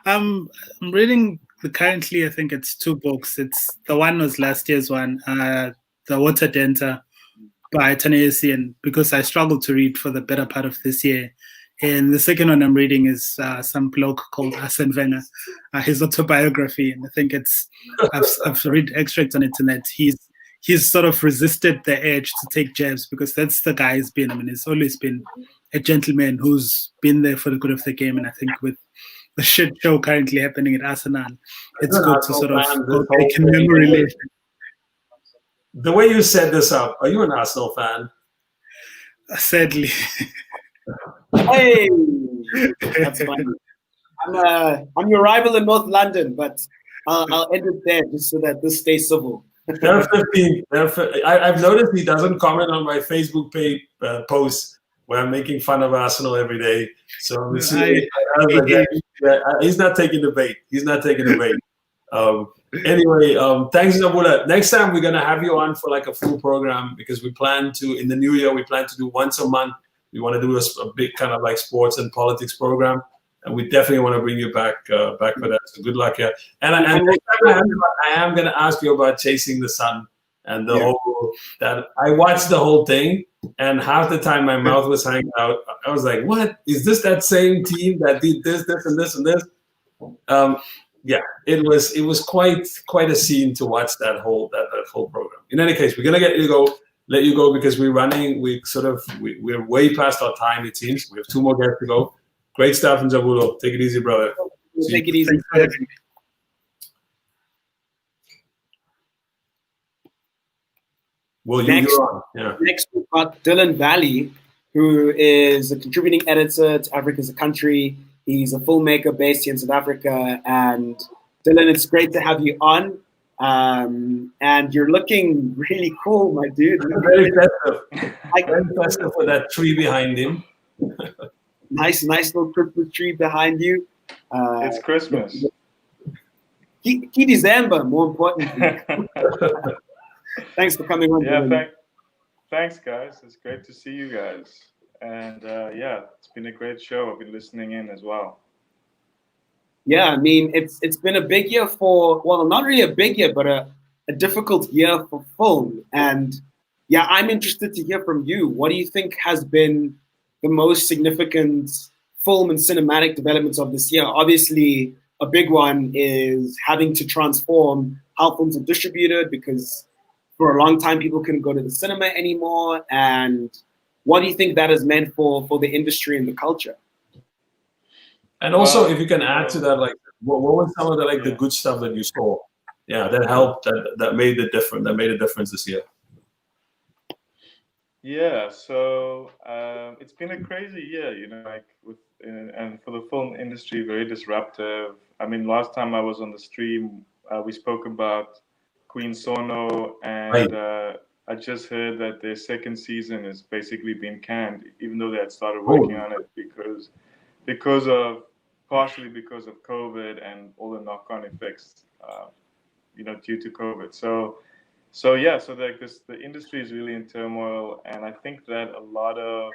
I'm reading currently, I think it's 2 books. The one was last year's one, The Water Dancer, by Ta-Nehisi, and because I struggled to read for the better part of this year. And the second one I'm reading is some bloke called Arsene Wenger, his autobiography, and I think I've read extracts on the internet. He's sort of resisted the urge to take jabs because that's the guy he's been. I mean, he's always been a gentleman who's been there for the good of the game, and I think with the shit show currently happening at Arsenal, it's good to sort of go back in memory lane. The way you set this up, are you an Arsenal fan? Sadly. Hey, that's fine. I'm your rival in North London, but I'll end it there just so that this stays civil. They're 15. I've noticed he doesn't comment on my Facebook page posts where I'm making fun of Arsenal every day. So he's not taking the bait. He's not taking the bait. Anyway, thanks, Njabulo. Next time we're gonna have you on for like a full program because we plan to in the new year. We plan to do once a month. We want to do a big kind of like sports and politics program, and we definitely want to bring you back for that. So good luck here. And next time I am gonna ask you about Chasing the Sun and the whole that I watched the whole thing, and half the time my mouth was hanging out. I was like, "What is this? That same team that did this, and this, and this?" Yeah, it was quite a scene to watch that whole program. In any case, we're gonna let you go because we're running. We're way past our time. It seems we have 2 more guests to go. Great stuff, Njabulo. Take it easy, brother. Take it easy. Well, next, you're on. Yeah. Next, we've got Dylan Valley, who is a contributing editor to Africa as a Country. He's a filmmaker based here in South Africa. And Dylan, it's great to have you on. And you're looking really cool, my dude. Very festive. Very festive with that tree behind him. Nice little Christmas tree behind you. It's Christmas. Key December, more importantly. Thanks for coming on. Yeah, thanks, guys. It's great to see you guys. And it's been a great show. I've been listening in as well. Yeah, I mean, it's been a big year not really a big year, but a difficult year for film. And yeah, I'm interested to hear from you. What do you think has been the most significant film and cinematic developments of this year? Obviously, a big one is having to transform how films are distributed because for a long time, people couldn't go to the cinema anymore. And what do you think that has meant for the industry and the culture? And also, if you can add to that, like, what was some of the good stuff that you saw? Yeah, that helped. That made the difference. That made a difference this year. Yeah, so it's been a crazy year, and for the film industry, very disruptive. I mean, last time I was on the stream, we spoke about Queen Sono, and I just heard that their second season has basically been canned, even though they had started working on it partially because of COVID and all the knock-on effects, due to COVID. So the industry is really in turmoil, and I think that a lot of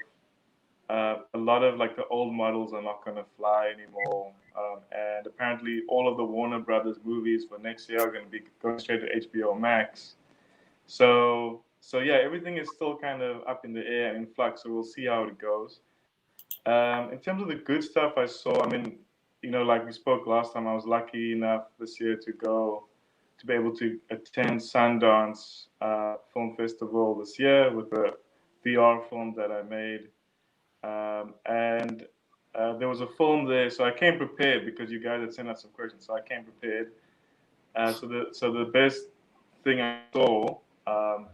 like the old models are not going to fly anymore. And apparently, all of the Warner Brothers movies for next year are going to be going straight to HBO Max. So everything is still kind of up in the air and in flux. So we'll see how it goes. In terms of the good stuff I saw, I mean, like we spoke last time, I was lucky enough this year to be able to attend Sundance Film Festival this year with a VR film that I made. And there was a film there, so I came prepared because you guys had sent out some questions, so I came prepared. So the best thing I saw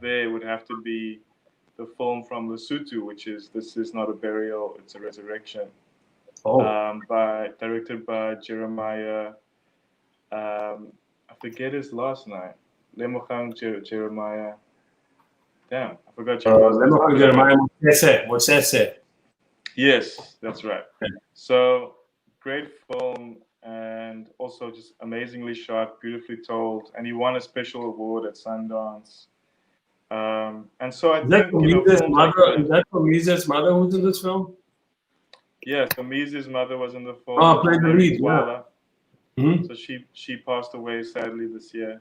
there would have to be the film from Lesotho, which is This Is Not a Burial, It's a Resurrection. Directed by Jeremiah, I forget his last name. Lemogang Jeremiah. Damn, I forgot Lemogang Jeremiah Motsetse. Yes, that's right. So great film, and also just amazingly shot, beautifully told, and he won a special award at Sundance. And so I think is that Mize's mother who's in this film? Yeah, so Mize's mother was in the film. Oh, played the lead. Yeah. So she passed away sadly this year.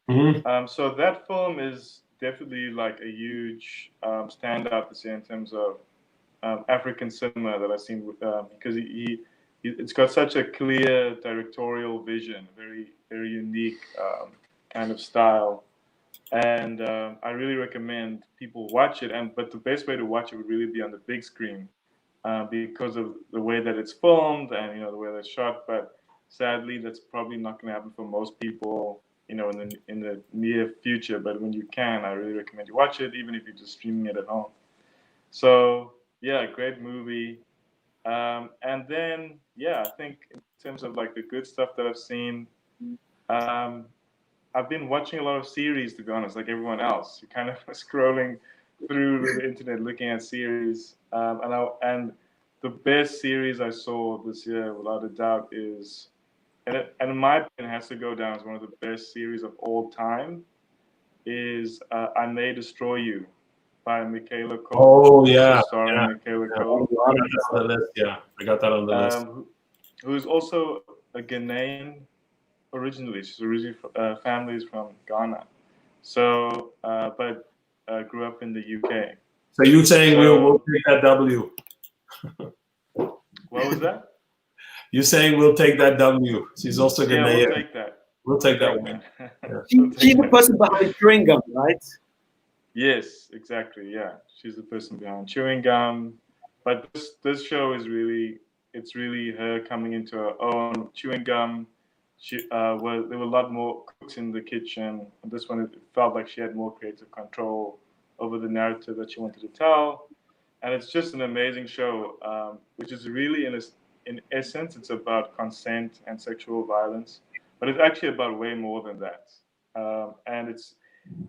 Mm-hmm. So that film is definitely like a huge standout this year in terms of African cinema that I've seen because it's got such a clear directorial vision, very very unique kind of style, and I really recommend people watch it. But the best way to watch it would really be on the big screen because of the way that it's filmed and the way that it's shot. But sadly, that's probably not going to happen for most people, in the near future. But when you can, I really recommend you watch it, even if you're just streaming it at home. So yeah, great movie. And then I think in terms of like the good stuff that I've seen, I've been watching a lot of series, to be honest, like everyone else. You're kind of scrolling through the internet looking at series, and the best series I saw this year, without a doubt, is, and in my opinion, has to go down as one of the best series of all time, is I May Destroy You by Michaela Coel. Oh yeah, starring Michaela Coel. Yeah, I got that on the list. Who's also a Ghanaian originally. She's originally family is from Ghana, so but grew up in the UK. So you saying we'll take that W? What was that? You saying we'll take that W? She's also Ghanaian. Yeah, we'll take that. We'll take that one. She's the person behind Chewing Gum, right? Yes, exactly. Yeah, she's the person behind Chewing Gum. But this show is really her coming into her own. Chewing Gum, there were a lot more cooks in the kitchen. And this one, it felt like she had more creative control over the narrative that she wanted to tell. And it's just an amazing show, which is really, in essence, it's about consent and sexual violence. But it's actually about way more than that. And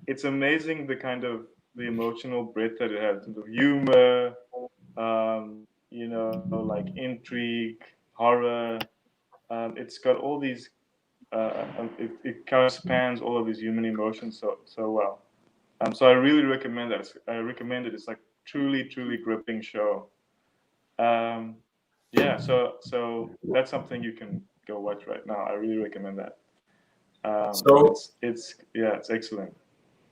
it's amazing the emotional breadth that it has, the humor, like intrigue, horror. It's got all these. It kind of spans all of these human emotions so well. So I really recommend that. I recommend it. It's like truly gripping show. So that's something you can go watch right now. I really recommend that. So it's excellent.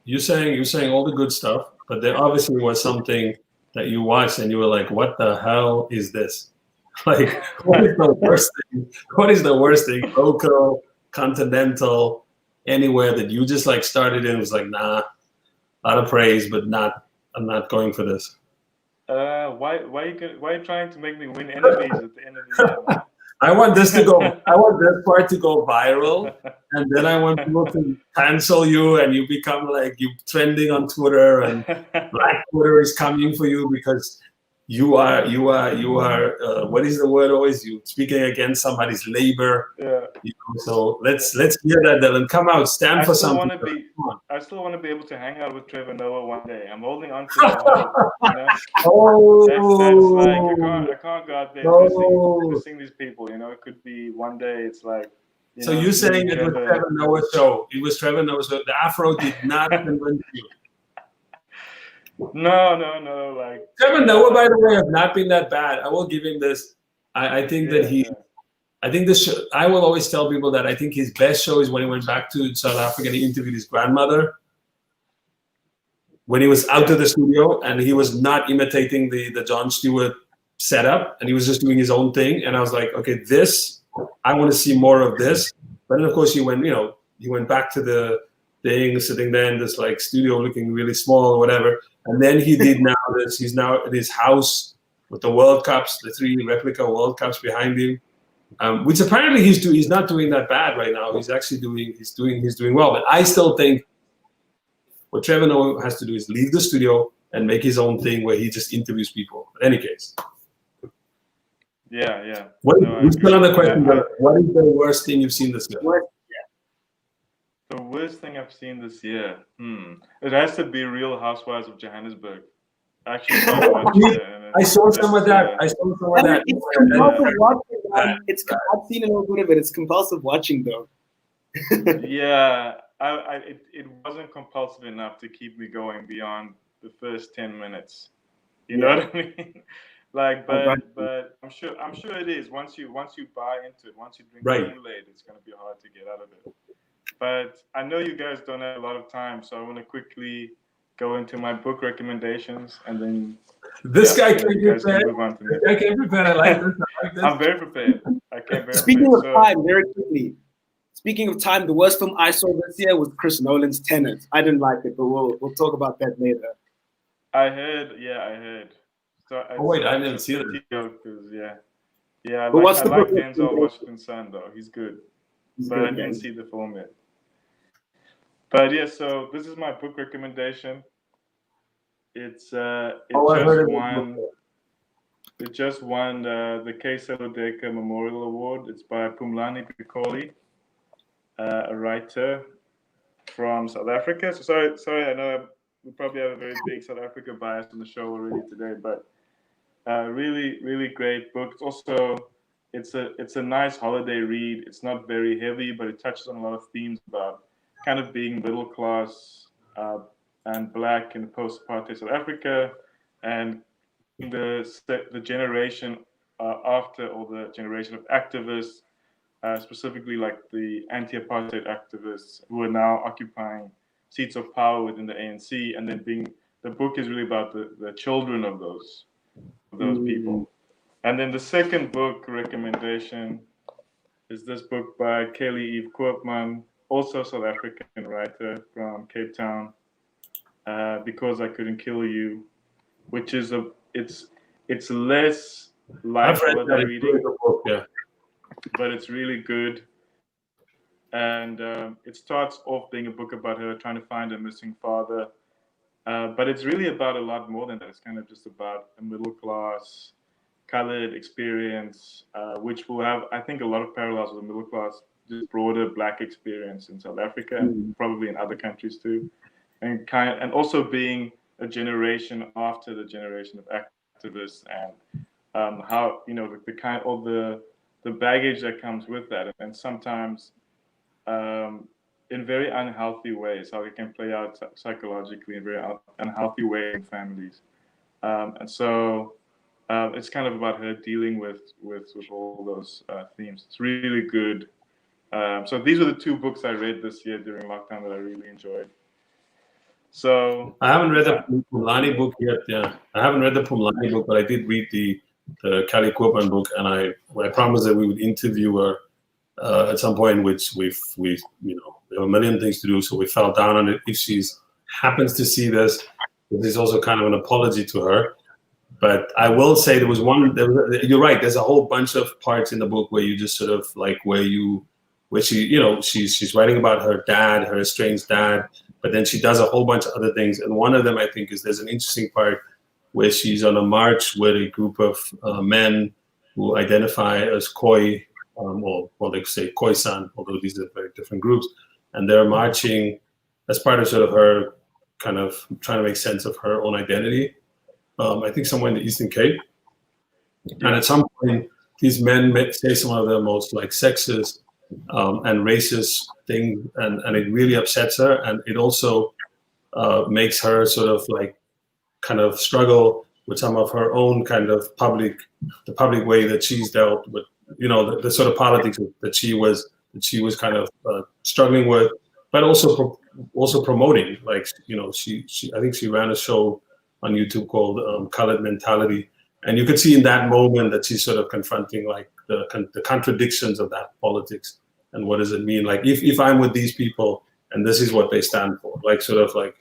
You're saying all the good stuff, but there obviously was something that you watched and you were like, "What the hell is this?" Like, what is the worst thing? What is the worst thing? Local, continental, anywhere that you just like started in was like, nah, a lot of praise, but I'm not going for this. Why are you trying to make me win enemies at the end of the year, man? I want this part to go viral, and then I want people to cancel you, and you become like you trending on Twitter, and Black Twitter is coming for you because you are what is the word always? You speaking against somebody's labor. Yeah. So let's hear that, Dylan. Come out, stand for something. I still want to be able to hang out with Trevor Noah one day. I'm holding on to that. Oh, that's like I can't go out there dissing these people. It could be one day. It's like. So you're saying it was Trevor Noah's show? It was Trevor Noah's show. The Afro did not convince you. No. Like Trevor Noah, by the way, has not been that bad. I will give him this. I think that I think this show, I will always tell people that I think his best show is when he went back to South Africa and he interviewed his grandmother. When he was out of the studio and he was not imitating the Jon Stewart setup and he was just doing his own thing. And I was like, okay, I want to see more of this. But then of course he went back to the thing, sitting there in this like studio looking really small or whatever. And then he did he's now at his house with the World Cups, the 3 replica World Cups behind him. Which apparently he's not doing that bad right now. He's actually doing well. But I still think what Trevor Noah has to do is leave the studio and make his own thing where he just interviews people. In any case. Yeah. We're still on the question, what is the worst thing you've seen this year? The worst thing I've seen this year? It has to be Real Housewives of Johannesburg. Actually, I saw some of that. It's compulsive watching. I've seen a little bit of it. It's compulsive watching, though. Yeah, it wasn't compulsive enough to keep me going beyond the first 10 minutes. You know what I mean? Like, but I'm sure it is. Once you buy into it, once you drink the Kool-Aid, it's going to be hard to get out of it. But I know you guys don't have a lot of time, so I want to quickly go into my book recommendations, and then this guy came you guys can prepared. move on to This guy came prepared. I like this. I like this. I'm very prepared. I came very Speaking prepared. of time, very quickly. Speaking of time, the worst film I saw this year was Chris Nolan's Tenet. I didn't like it, but we'll talk about that later. I heard. So wait, I didn't see it. I But what's the like book Denzel Washington's son though. He's good. He's but good, I didn't guys. see the film yet. But yeah, so this is my book recommendation. It just won the K. Selodeka Memorial Award. It's by Phumlani Pikoli, a writer from South Africa. So sorry, I know we probably have a very big South Africa bias on the show already today, but really, really great book. It's also it's a nice holiday read. It's not very heavy, but it touches on a lot of themes about kind of being middle class and black in post-apartheid South Africa, and the generation after, or the generation of activists, specifically like the anti-apartheid activists who are now occupying seats of power within the ANC, and then the book is really about the children of those people. And then the second book recommendation is this book by Kelly Eve Koopman, also South African writer from Cape Town, Because I Couldn't Kill You, which is it's less light holiday reading, but it's really good. And it starts off being a book about her trying to find a missing father, but it's really about a lot more than that. It's kind of just about a middle class, colored experience, which will have, I think, a lot of parallels with the middle class, just broader black experience in South Africa and probably in other countries too, and also being a generation after the generation of activists, and how the baggage that comes with that, and sometimes in very unhealthy ways, how it can play out psychologically in very unhealthy ways in families, and so it's kind of about her dealing with all those themes. It's really good. So these are the two books I read this year during lockdown that I really enjoyed. So I haven't read the Phumlani book yet. Yeah, I haven't read the Phumlani book, but I did read the Kelly Koopman book, and I promised that we would interview her at some point, which we have a million things to do, so we fell down on it. If she happens to see this, this is also kind of an apology to her. But I will say there was you're right. There's a whole bunch of parts in the book where you just sort of like she's writing about her dad, her estranged dad, but then she does a whole bunch of other things. And one of them, I think, is there's an interesting part where she's on a march with a group of men who identify as Khoi, or they say Khoisan, although these are very different groups, and they're marching as part of sort of her kind of trying to make sense of her own identity. I think somewhere in the Eastern Cape. And at some point, these men say some of the most like sexist and racist things, and it really upsets her. And it also makes her sort of like kind of struggle with some of her own kind of the public way that she's dealt with, the sort of politics that she was kind of struggling with, but also promoting. Like, she I think she ran a show on YouTube called Colored Mentality, and you could see in that moment that she's sort of confronting like the contradictions of that politics, and what does it mean, like if I'm with these people and this is what they stand for, like sort of like,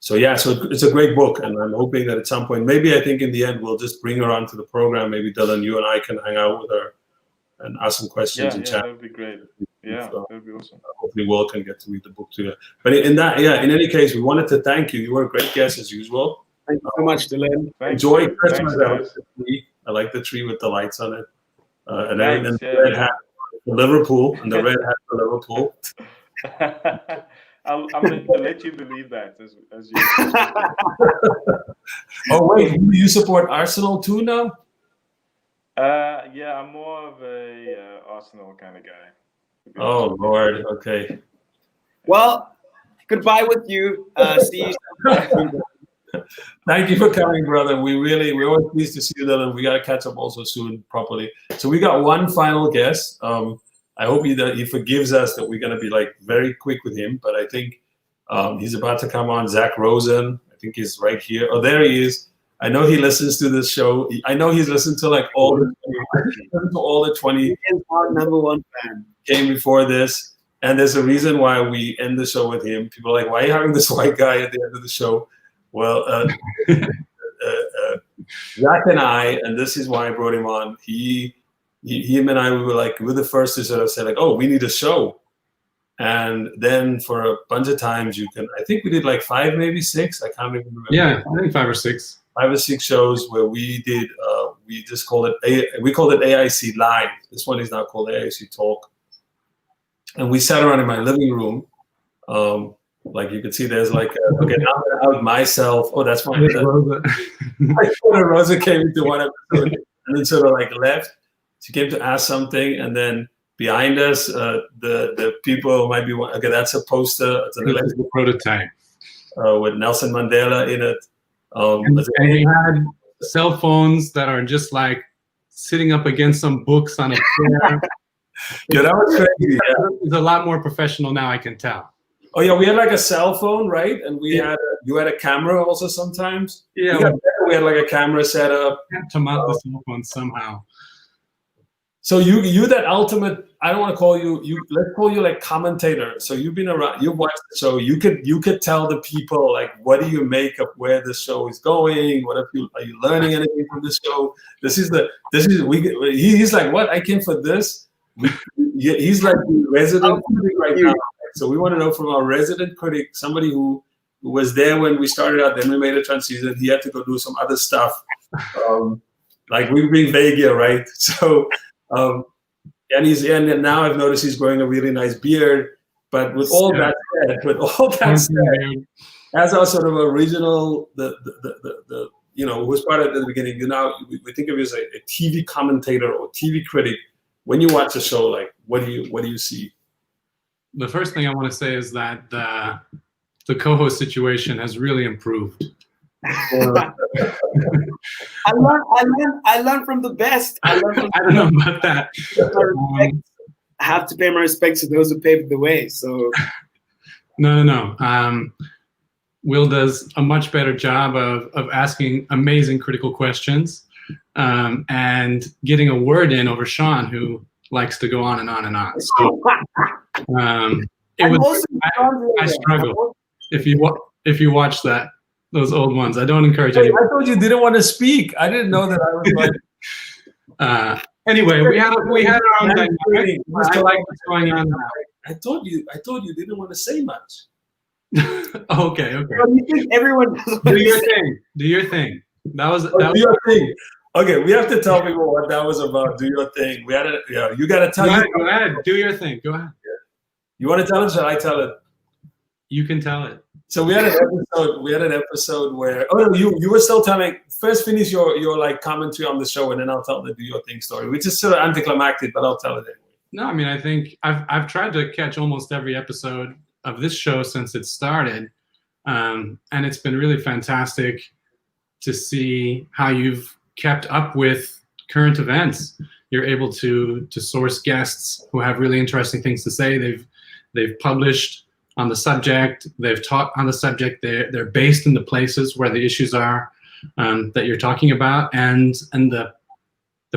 so it's a great book, and I'm hoping that at some point, maybe I think in the end we'll just bring her onto the program. Maybe Dylan, you and I can hang out with her and ask some questions and chat. That would be great. Yeah, that would be awesome. Hopefully Will can get to read the book too. But in any case, we wanted to thank you. You were a great guest as usual. Thank you so much, Dylan. Enjoy Christmas. I like the tree with the lights on it. And the red hat for Liverpool, and the red hat for Liverpool. I'm going to let you believe that as you. Oh wait, do you support Arsenal too now? Yeah, I'm more of a Arsenal kind of guy. Oh Lord, okay. Well, goodbye with you. See you. Thank you for coming, brother. We're always pleased to see you, Dylan. We got to catch up also soon properly. So we got one final guest. I hope he forgives us that we're going to be like very quick with him, but I think he's about to come on. Zach Rosen. I think he's right here. Oh, there he is. I know he listens to this show. I know he's listened to like all the 20 number one fan came before this. And there's a reason why we end the show with him. People are like, why are you having this white guy at the end of the show? Well, Zach and I, and this is why I brought him on, him and I, we were the first to sort of say like, oh, we need a show. And then for a bunch of times I think we did like 5, maybe 6. I can't even remember. Yeah, I think 5 or 6. 5 or 6 shows where we did, we just called it, we called it AIC Live. This one is now called AIC Talk. And we sat around in my living room. Like you can see there's like, okay, now I'm gonna out myself. Oh, that's my Rosa came into one episode and then sort of like left. She came to ask something, and then behind us, the people might be, okay, that's a poster. It's an electric prototype. With Nelson Mandela in it. And we had cell phones that are just like sitting up against some books on a chair. Yeah, that was crazy. Yeah. It's a lot more professional now, I can tell. Oh yeah, we had like a cell phone, right? And you had a camera also sometimes. Yeah, we had like a camera set up. We had to mount the cell phone somehow. So you that ultimate, I don't want to call you, let's call you like commentator. So you've been around, you've watched the show. You could tell the people like, what do you make of where the show is going? Are you learning anything from the show? He's like, what? I came for this. He's like the resident critic right now. So we want to know from our resident critic, somebody who was there when we started out, then we made a transition. He had to go do some other stuff. Like we bring Vegia, right? So, and now I've noticed he's growing a really nice beard. But with all that said, as our sort of original, who was part of it at the beginning, we think of you as a TV commentator or TV critic. When you watch a show, like what do you see? The first thing I want to say is that the co-host situation has really improved. I learned from the best. I don't know about that. I have to pay my respects to those who paved the way. So no. Will does a much better job of asking amazing critical questions and getting a word in over Sean, who likes to go on and on and on. So, I struggle. If you watch those old ones, I don't encourage anyone. I thought you didn't want to speak. I didn't know that I was like. Anyway, we had our own dynamic. I like what's going on now. I told you didn't want to say much. Okay. Well, you think everyone do your thing. That was your thing. Okay, we have to tell people what that was about. Do your thing. You got to tell. Go ahead. Do your thing. Go ahead. You want to tell it? Shall I tell it? You can tell it. So we had an episode where you were still telling. First, finish your like commentary on the show, and then I'll tell the do your thing story, which is sort of anticlimactic, but I'll tell it anyway. No, I mean I think I've tried to catch almost every episode of this show since it started, and it's been really fantastic to see how you've kept up with current events. You're able to source guests who have really interesting things to say. They've published on the subject. They've taught on the subject. They're based in the places where the issues are that you're talking about, and the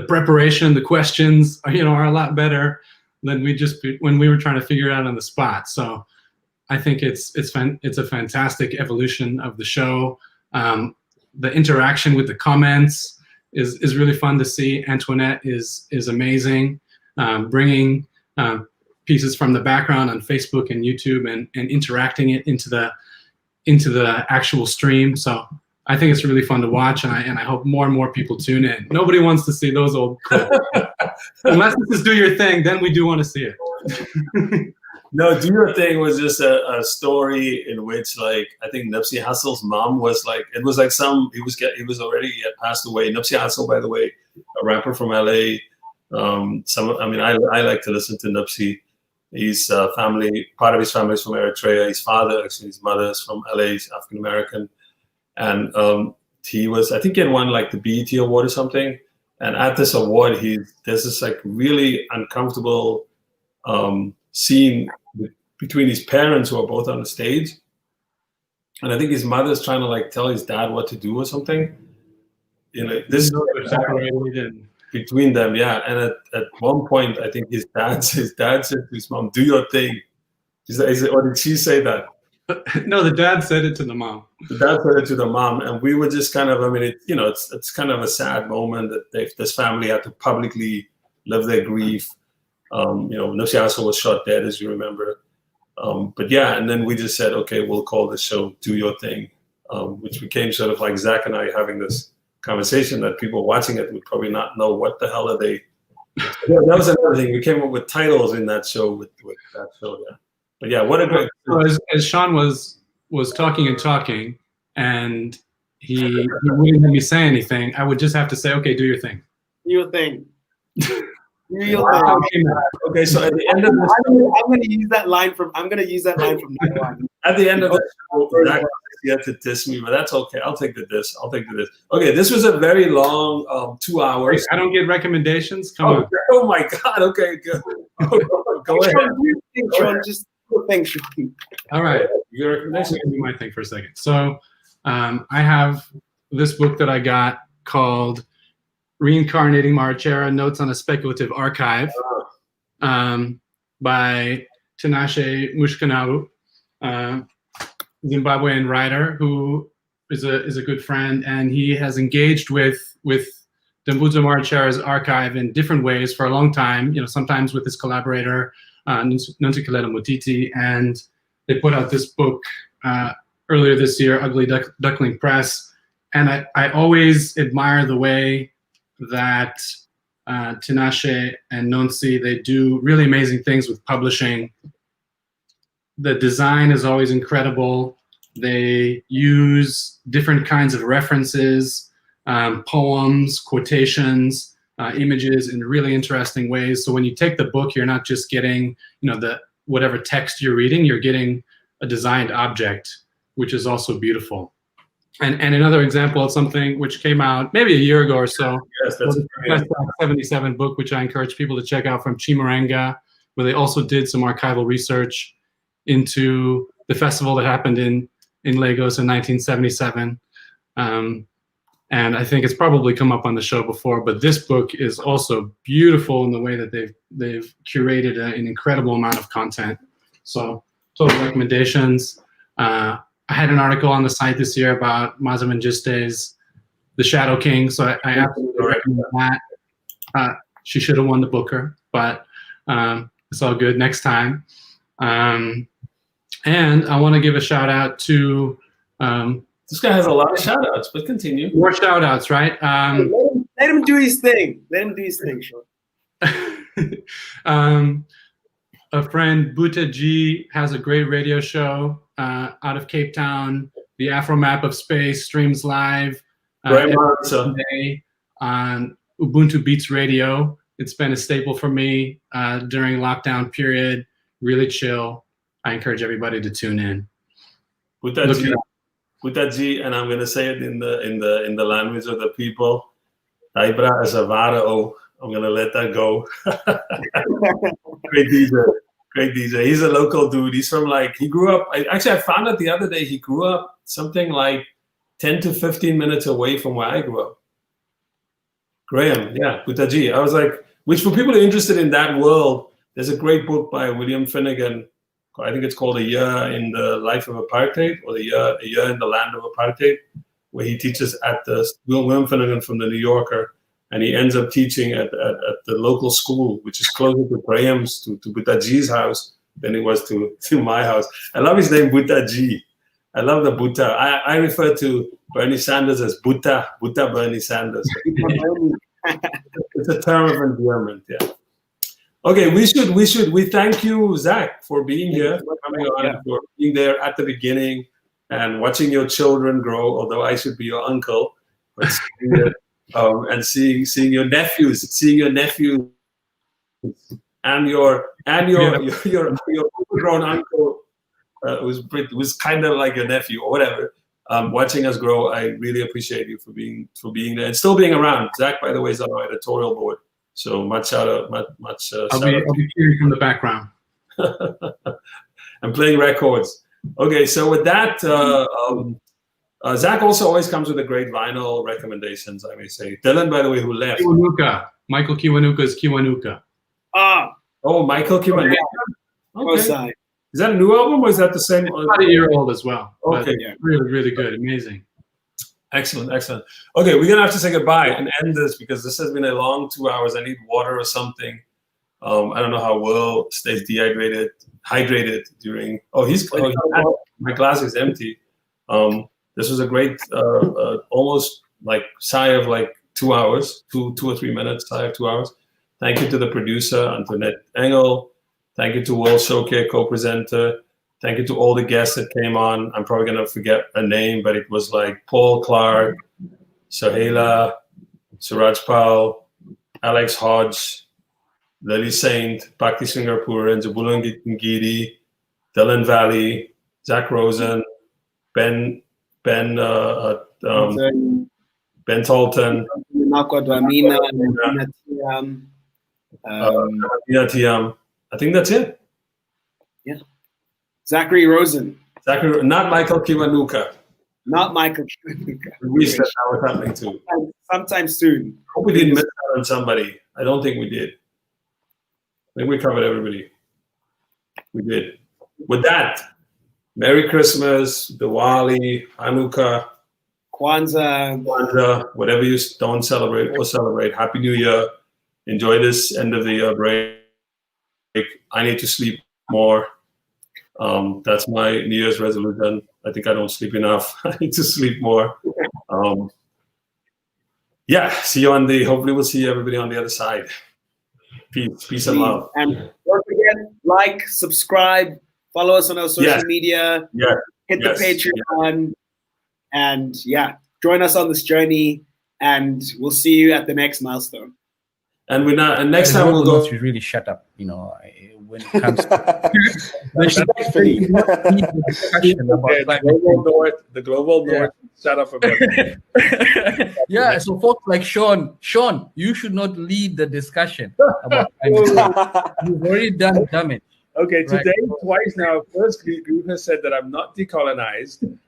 preparation, the questions are a lot better than when we were trying to figure it out on the spot. So I think it's a fantastic evolution of the show. The interaction with the comments is really fun to see. Antoinette is amazing, bringing pieces from the background on Facebook and YouTube and interacting it into the actual stream. So I think it's really fun to watch, and I hope more and more people tune in. Nobody wants to see those old clips. Unless this is Do Your Thing, then we do want to see it. No, Do Your Thing was just a story in which, like, I think Nipsey Hussle's mom was like, he had passed away. Nipsey Hussle, by the way, a rapper from LA. I like to listen to Nipsey. He's part of his family is from Eritrea. His father, actually, his mother is from LA. He's African American, and I think he had won like the BET award or something. And at this award, there's this like really uncomfortable scene between his parents who are both on the stage, and I think his mother's trying to like tell his dad what to do or something. You know, this between them, yeah. And at one point, I think his dad said to his mom, "Do your thing." Or did she say that? No, the dad said it to the mom. The dad said it to the mom, and we were just kind of, I mean, it's kind of a sad moment that this family had to publicly live their grief. Nosiaso was shot dead, as you remember. But yeah, and then we just said, okay, we'll call the show "Do Your Thing," which became sort of like Zach and I having this conversation that people watching it would probably not know what the hell are they. Yeah, that was another thing. We came up with titles in that show with that show, yeah. But yeah, what a great. So as Sean was talking, and he wouldn't let me say anything, I would just have to say, okay, do your thing. Do your thing. Okay, so at the end of this, I'm going to use that line from now on. At the end of the show, Zach had to diss me, but that's okay. I'll take the diss. Okay, this was a very long 2 hours. Wait, I don't get recommendations? Come on. Oh my God. Okay, good. Go ahead. Sean, just thanks. All right. Your recommendation. Do my thing for a second. So I have this book that I got called Reincarnating Marachera, Notes on a Speculative Archive, by Tinashe Mushkanawu, Zimbabwean writer who is a good friend, and he has engaged with Dambudzo Marachera's archive in different ways for a long time. Sometimes with his collaborator Nontsikelelo Mutiti, and they put out this book earlier this year, Ugly Duckling Press, and I always admire the way that Tinashe and Nonsi, they do really amazing things with publishing. The design is always incredible. They use different kinds of references, poems, quotations, images in really interesting ways. So when you take the book, you're not just getting, the whatever text you're reading, you're getting a designed object, which is also beautiful. And another example of something which came out maybe a year ago or so, yes, that's the 77 book, which I encourage people to check out, from Chimaranga, where they also did some archival research into the festival that happened in Lagos in 1977. And I think it's probably come up on the show before, but this book is also beautiful in the way that they've curated an incredible amount of content. So total recommendations. I had an article on the site this year about Maza Mengiste's The Shadow King, so I absolutely recommend that. She should have won the Booker, but it's all good next time. And I want to give a shout out to this guy has a lot of shout outs, but continue. More shout outs, right? Let him do his thing. Sean. A friend, Buta G, has a great radio show out of Cape Town. The Afro Map of Space streams live every Sunday on Ubuntu Beats Radio. It's been a staple for me during lockdown period. Really chill. I encourage everybody to tune in. Buta G, and I'm going to say it in the language of the people. Taibra is a ware o. I'm going to let that go. Great DJ. He's a local dude. He's from he grew up, I found out the other day, he grew up something like 10 to 15 minutes away from where I grew up. Graham, yeah, Butaji. I was like, which for people who are interested in that world, there's a great book by William Finnegan. I think it's called A Year in the Life of Apartheid, or A Year in the Land of Apartheid, where he teaches at the William Finnegan from the New Yorker. And he ends up teaching at the local school, which is closer to Graham's, to Butaji's house than it was to my house. I love his name, Butaji. I love the Buta. I refer to Bernie Sanders as Buta Bernie Sanders. It's a term of endearment, yeah. Okay, we thank you, Zach, for being here, for coming on, for being there at the beginning and watching your children grow, although I should be your uncle. But and seeing your nephews, and your grown uncle was kind of like your nephew or whatever. Watching us grow, I really appreciate you for being there and still being around. Zach, by the way, is on our editorial board, so much shout out. I'll be cheering from the background. I'm playing records. Okay, so with that, Zach also always comes with a great vinyl recommendations, I may say. Dylan, by the way, who left? Kiwanuka. Michael Kiwanuka's Kiwanuka. Oh, Michael Kiwanuka. Okay. Is that a new album or is that the same? It's about a year old as well. Okay. Really, really good. Amazing. Excellent, excellent. Okay, we're going to have to say goodbye and end this because this has been a long 2 hours. I need water or something. I don't know how Will stays hydrated during. My glass is empty. This was a great, almost like shy of like 2 hours, two or 3 minutes, shy of 2 hours. Thank you to the producer, Antoinette Engel. Thank you to Will Shoke, co-presenter. Thank you to all the guests that came on. I'm probably going to forget a name, but it was like Paul Clarke, Sohela Surajpal, Alex Hotz, Lily Saint, Bhakti Shringarpure, Njabulo Ngidi, Dylan Valley, Zach Rosen, Ben Talton, Anakwa Dwamena, Madina Thiam. Madina Thiam. I think that's it. Yeah. Zachary Rosen. Not Michael Kiwanuka. Not Michael Kiwanuka. We wish that was happening too. Sometime soon. Hope we didn't miss out on somebody. I don't think we did. I think we covered everybody. We did. With that, Merry Christmas, Diwali, Hanukkah, Kwanzaa, whatever you don't celebrate or celebrate. Happy New Year. Enjoy this end of the year break. I need to sleep more. That's my New Year's resolution. I think I don't sleep enough. I need to sleep more. See you hopefully we'll see everybody on the other side. Peace and love. And don't forget, like, subscribe, follow us on our social media, hit the Patreon, and join us on this journey. And we'll see you at the next milestone. And next time we'll go. You really shut up, when it comes to the global north. Shut up about it. So folks like Sean, you should not lead the discussion about you've already done damage. Okay, today twice now. First, group has said that I'm not decolonized, and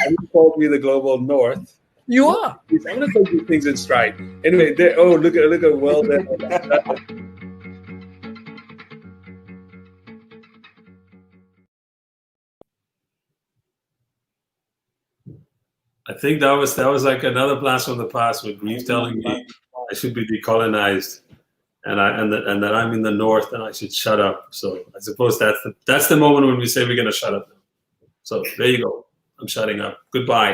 you called me the global north. You are. I'm going to take these things in stride. Anyway, look at Will there. I think that was like another blast from the past with Grief telling me I should be decolonized, and that I'm in the north and I should shut up. So I suppose that's the moment when we say we're going to shut up. So there you go. I'm shutting up. Goodbye.